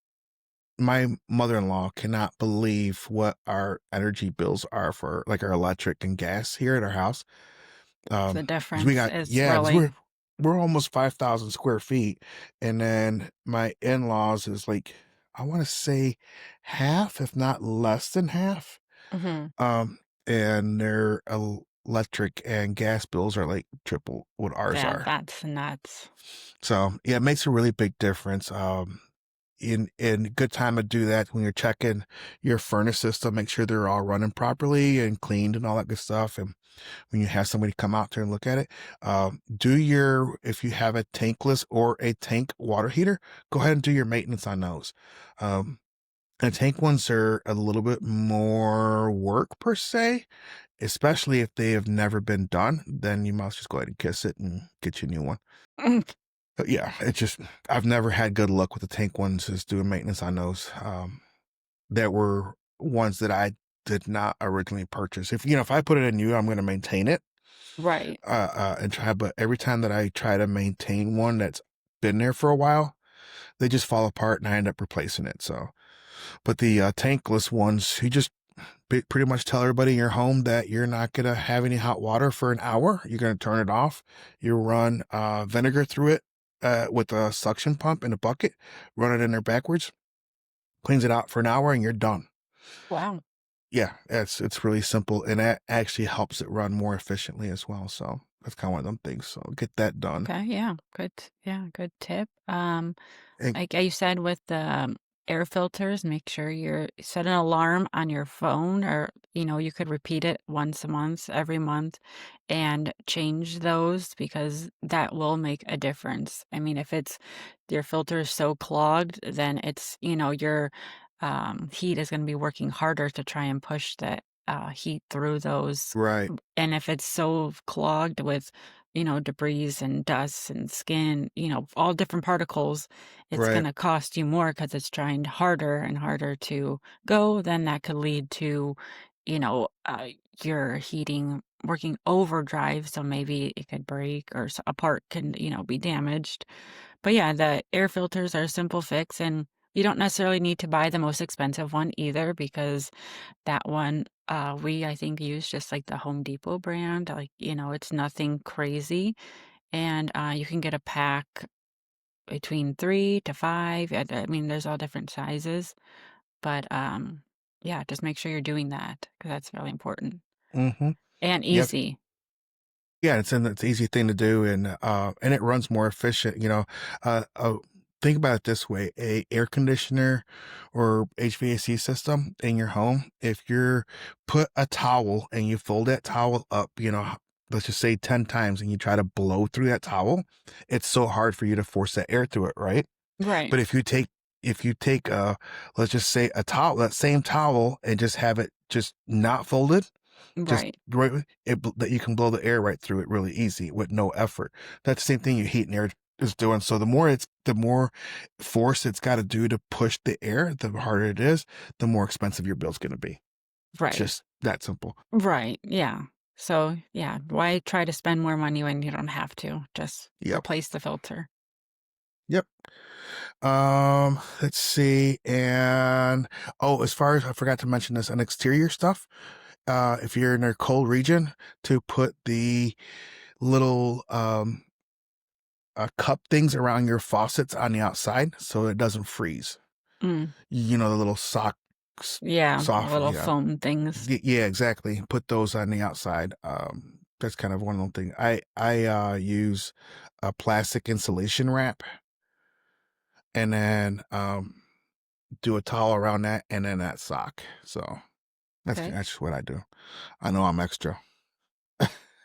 my mother-in-law cannot believe what our energy bills are for like our electric and gas here at our house. The 'Cause we difference got is yeah, because really we're almost 5,000 square feet, and then my in-laws is like, I wanna say half, if not less than half, mhm. um, and their electric and gas bills are, like, triple what ours Yeah, are. that's nuts. So, yeah, it makes a really big difference, in good time to do that when you're checking your furnace system, make sure they're all running properly and cleaned and all that good stuff, and when you have somebody come out there and look at it. If you have a tankless or a tank water heater, go ahead and do your maintenance on those. Um, and tank ones are a little bit more work per se, especially if they have never been done. Then you must just go ahead and kiss it and get you a new one. Mm. But yeah, I've never had good luck with the tank ones is doing maintenance on those. That were ones that I did not originally purchase. If I put it in new, I'm going to maintain it Right. and try. But every time that I try to maintain one that's been there for a while, they just fall apart and I end up replacing it. So, but the tankless ones, you just pretty much tell everybody in your home that you're not going to have any hot water for an hour. You're going to turn it off. You run vinegar through it with a suction pump in a bucket, run it in there backwards, cleans it out for an hour, and you're done. Wow. Yeah, it's really simple, and that actually helps it run more efficiently as well. So that's kind of one of them things. So get that done. Okay, yeah, good tip. And Like you said with the air filters, make sure you're set an alarm on your phone or, you could repeat it once a month, every month, and change those because that will make a difference. I mean, if it's your filter is so clogged, then your heat is going to be working harder to try and push that heat through those. right, And if it's so clogged with, debris and dust and skin, all different particles, it's right, gonna cost you more because it's trying harder and harder to go, then that could lead to, you know, uh, your heating working overdrive, so maybe it could break or a part can, be damaged. But yeah, the air filters are a simple fix, and you don't necessarily need to buy the most expensive one either because that one, I think, use just, like, the Home Depot brand, like, it's nothing crazy, and, you can get a pack between 3 to 5, I mean, there's all different sizes, but, yeah, just make sure you're doing that because that's really important, mm-hmm, and yep, easy. yeah. It's an easy thing to do, and it runs more efficient. Think about it this way: a air conditioner or HVAC system in your home. If you're put a towel and you fold that towel up, let's just say 10 times, and you try to blow through that towel, it's so hard for you to force that air through it, right? Right, But if you take let's just say a towel, that same towel, and just have it just not folded, just right, that you can blow the air right through it really easy with no effort. That's the same thing your heat and air is doing. So the more force it's got to do to push the air, the harder it is, the more expensive your bill's going to be. It's right, just that simple. right, yeah. So, yeah, why try to spend more money when you don't have to? Just Yep. replace the filter. Yep. Let's see. And oh, as far as I forgot to mention this, an exterior stuff. If you're in a cold region, to put the little cup things around your faucets on the outside so it doesn't freeze. Mm, The little yeah, the soft, little yeah. foam things. Yeah, exactly. Put those on the outside. That's kind of one of the things. I use a plastic insulation wrap, and then do a towel around that, and then that sock. So Okay. that's just what I do. I know I'm extra.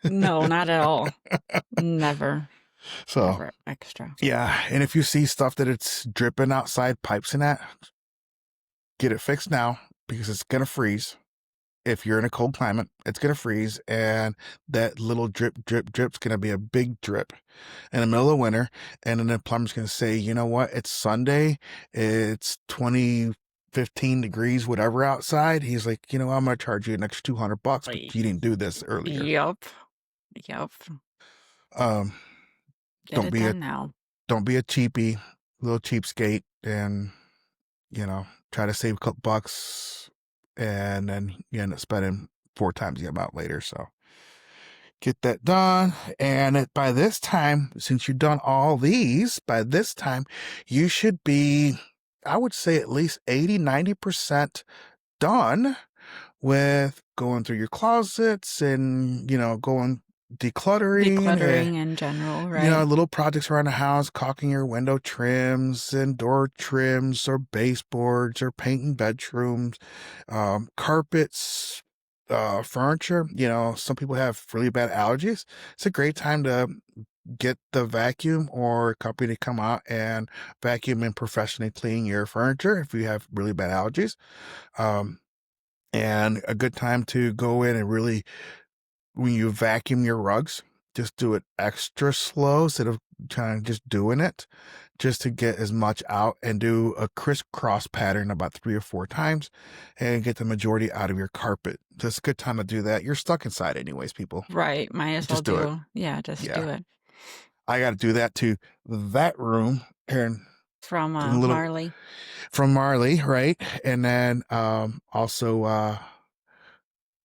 No, not at all. Never, So ever extra. yeah, and if you see stuff that it's dripping outside pipes and that, get it fixed now because it's gonna freeze. If you're in a cold climate, it's gonna freeze, and that little drip, drip, drip's gonna be a big drip in the middle of winter. And then the plumber's gonna say, you know what? It's Sunday. It's 15 degrees, whatever outside. He's like, you know, I'm gonna charge you an extra $200, but Like, you didn't do this earlier. yep. Yep. Um, Get don't it be a done now. don't be a cheapie, little cheapskate, and try to save a couple bucks, and then you end up spending 4 times the amount later. So get that done. And by this time, since you've done all these, by this time, you should be, I would say, at least 80-90% done with going through your closets and, going decluttering. Decluttering in general, right? Little projects around the house, caulking your window trims and door trims or baseboards or painting bedrooms, carpets, furniture. Some people have really bad allergies. It's a great time to get the vacuum or a company to come out and vacuum and professionally clean your furniture if you have really bad allergies. And a good time to go in and really, when you vacuum your rugs, just do it extra slow instead of trying to just doing it, just to get as much out, and do a crisscross pattern about 3 or 4 times and get the majority out of your carpet. So it's a good time to do that. You're stuck inside anyways, people. Right. Might as well Just do it. yeah, just Yeah. do it. I got to do that to that room and From a little Marley. from Marley, right? And then also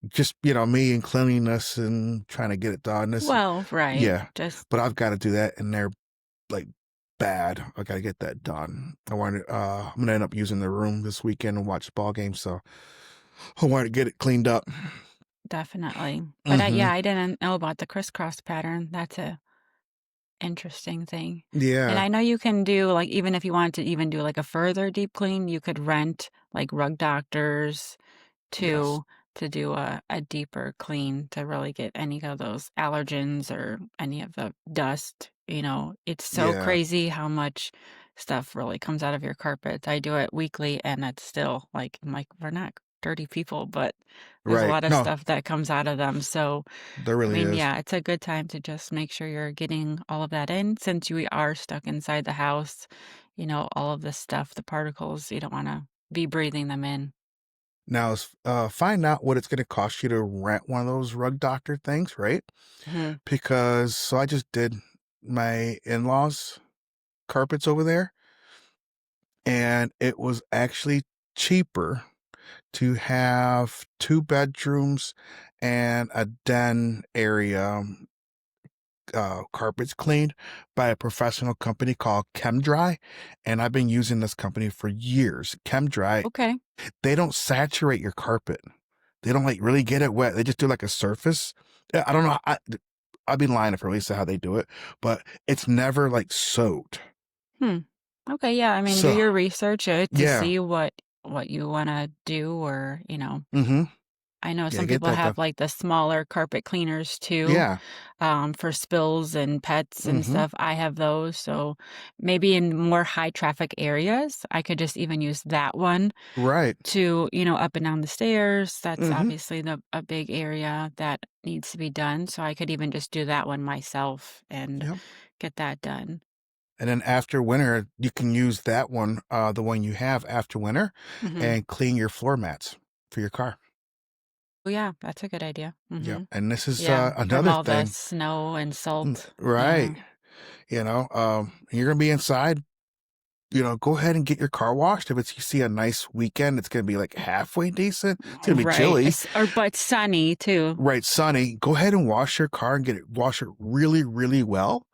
just me and cleanliness and trying to get it done. Well, right. Yeah, Just but I've got to do that, and they're like bad. I got to get that done. I'm gonna end up using the room this weekend and watch the ball game, so I want to get it cleaned up. definitely. But Mm-hmm. yeah, I didn't know about the crisscross pattern. That's a interesting thing. And Yeah. I know you can do, like, even if you wanted to even do like a further deep clean, you could rent like rug doctors Yes. to do a deeper clean to really get any of those allergens or any of the dust. It's so Yeah. crazy how much stuff really comes out of your carpets. I do it weekly and it's still like, I'm like, we're not dirty people, but there's a Right. lot of No, stuff that comes out of them. So there I really mean, is. yeah, it's a good time to just make sure you're getting all of that in since you are stuck inside the house. All of this stuff, the particles, you don't want to be breathing them in. Now, find out what it's going to cost you to rent one of those rug doctor things, right? Mhm. Because so I just did my in-laws carpets over there, and it was actually cheaper to have 2 bedrooms and a den area, carpets cleaned by a professional company called ChemDry. And I've been using this company for years. ChemDry, Okay. they don't saturate your carpet. They don't like really get it wet. They just do like a surface. I don't know. I'd be lying if I really said how they do it, but it's never like soaked. Hmm. Okay, yeah, I mean, do So your research to yeah. see what you wanna do or, Mm-hmm. I know Yeah, some get people that done. have, like, the smaller carpet cleaners too, Yeah. for spills and pets and Mm-hmm. stuff. I have those, so maybe in more high traffic areas, I could just even use that one Right. to, up and down the stairs. That's Mm-hmm. obviously a big area that needs to be done, so I could even just do that one myself and Yep. get that done. And then after winter, you can use that one, the one you have after winter, Mhm. and clean your floor mats for your car. Oh, yeah, that's a good idea. Yep. Mhm. And this is Yeah, from another all the thing. snow and salt. Right. Yeah. You're gonna be inside. Go ahead and get your car washed. If you see a nice weekend, it's gonna be like halfway decent. It's gonna be Right. chilly, But sunny too. right? Sunny. Go ahead and wash your car and wash it really, really well,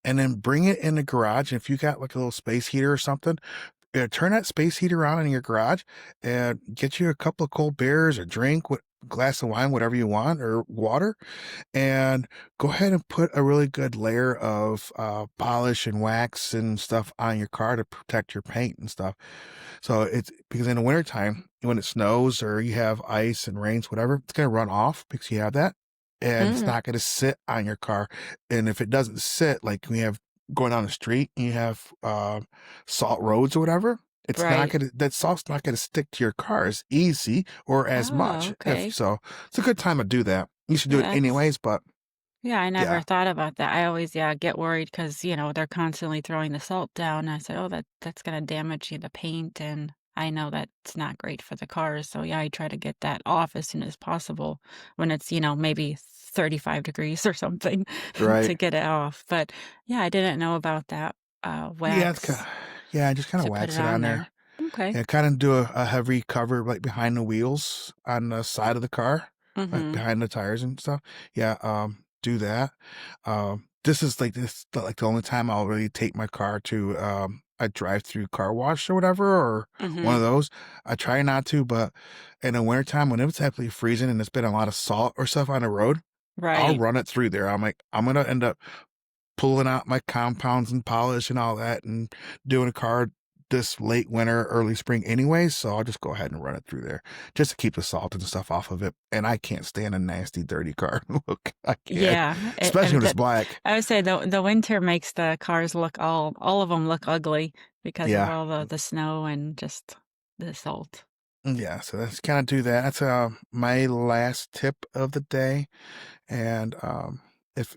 and then bring it in the garage. And if you got like a little space heater or something, turn that space heater on in your garage and get you a couple of cold beers or drink. glass of wine, whatever you want, or water, and go ahead and put a really good layer of polish and wax and stuff on your car to protect your paint and stuff. So it's because in the wintertime, when it snows or you have ice and rains, whatever, it's going to run off because you have that. And it's Mm, not going to sit on your car. And if it doesn't sit, like we have going down the street and you have salt roads or whatever, it's not right. going to, that salt's not going to stick to your car as easy or as Oh, much. If okay. so, it's a good time to do that. You should do it Yeah, that's anyways, but yeah, I never yeah, thought about that. I always, yeah, get worried because, they're constantly throwing the salt down. I said, "Oh, that's gonna damage the paint," and I know that's not great for the cars. So yeah, I try to get that off as soon as possible when it's, maybe 35 degrees or something right. to get it off. But yeah, I didn't know about that Yeah, it's kind wax of, yeah, just kind of to put it wax it on on there. there. Okay. Yeah, kind of do a heavy cover like behind the wheels on the side of the car, like Mm-hmm. behind the tires and stuff. Yeah, do that. This is like the only time I'll really take my car to a drive-through car wash or whatever, or one Mm-hmm. of those. I try not to, but in the wintertime when it's absolutely freezing and there's been a lot of salt or stuff on the road, I'll Right. run it through there. I'm like, I'm gonna end up pulling out my compounds and polish and all that and doing a car this late winter, early spring anyway. So I'll just go ahead and run it through there just to keep the salt and stuff off of it. And I can't stand a nasty, dirty car. Look, I can't, Yeah, especially when it's black. I would say the winter makes the cars look all of them look ugly because of Yeah. all the snow and just the salt. Yeah. So that's kind of do that. That's my last tip of the day. And if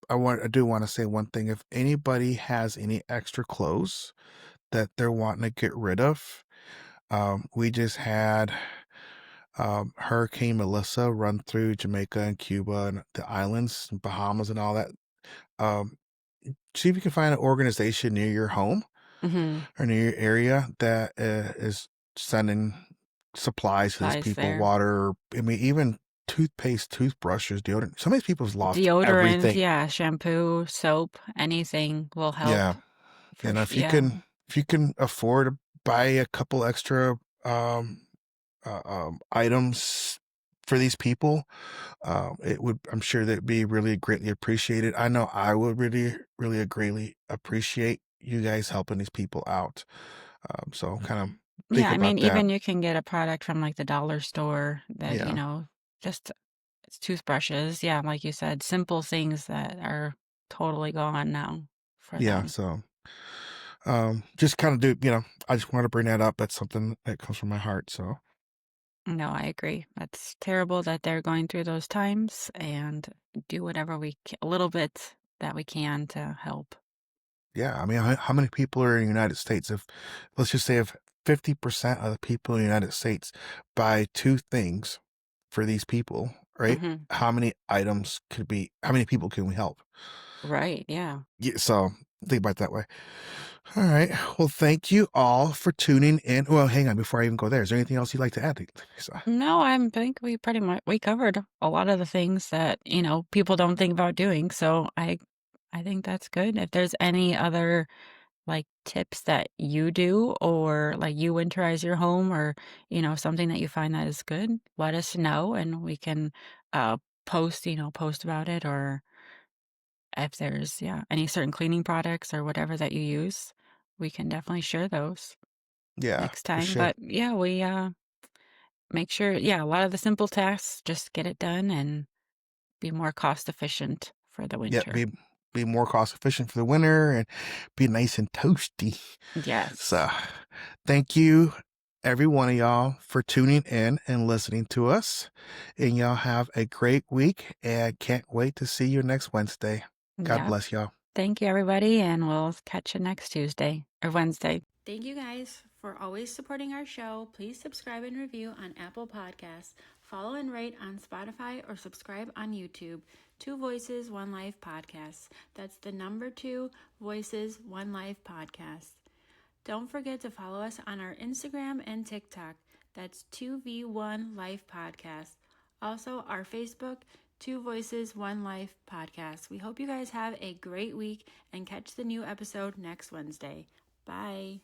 I do want to say one thing. If anybody has any extra clothes that they're wanting to get rid of, we just had Hurricane Melissa run through Jamaica and Cuba and the islands, and Bahamas, and all that. Um, See if you can find an organization near your home Mhm. or near your area that is sending supplies to these Lies people, there. water. I mean, even toothpaste, toothbrushes, deodorant. Some of these people have lost Deodorant, everything. yeah, shampoo, soap, anything will help Yeah, for sh yeah. if you can afford to buy a couple extra items for these people, it would, I'm sure that'd be really greatly appreciated. I know I would really, really greatly appreciate you guys helping these people out. So kind of Yeah, think I mean, about that. even you can get a product from, like, the dollar store that, Yeah. just it's toothbrushes, yeah, like you said, simple things that are totally gone now for Yeah. them. So, just kind of I just want to bring that up. That's something that comes from my heart. So No, I agree. That's terrible that they're going through those times and do whatever a little bit that we can to help. yeah, I mean, how many people are in the United States? If let's just say if 50% of the people in the United States buy two things for these people, right? Hmm. How many items could be, how many people can we help? Right. Yeah. Yeah, so think about it that way. All right. Well, thank you all for tuning in. Well, hang on before I even go there. Is there anything else you'd like to add? Lisa? No, I think we pretty much we covered a lot of the things that, people don't think about doing. So I think that's good. If there's any other like tips that you do or like you winterize your home or, something that you find that is good, let us know and we can post about it or if there's, yeah, any certain cleaning products or whatever that you use, we can definitely share those Yeah, next for time. sure. But yeah, we make sure, yeah, a lot of the simple tasks, just get it done and be more cost efficient for the Yeah, winter. be more cost efficient for the winter and be nice and toasty. So, Yes. thank you, every one of y'all, for tuning in and listening to us. And y'all have a great week. And can't wait to see you next Wednesday. God Yep. bless y'all. Thank you, everybody, and we'll catch you next Tuesday or Wednesday. Thank you guys for always supporting our show. Please subscribe and review on Apple Podcasts. Follow and rate on Spotify or subscribe on YouTube. Two Voices, One Life Podcast. That's the number two Voices, One Life Podcast. Don't forget to follow us on our Instagram and TikTok. That's 2V1 Life Podcast. Also, our Facebook, Two Voices, One Life Podcast. We hope you guys have a great week and catch the new episode next Wednesday. Bye.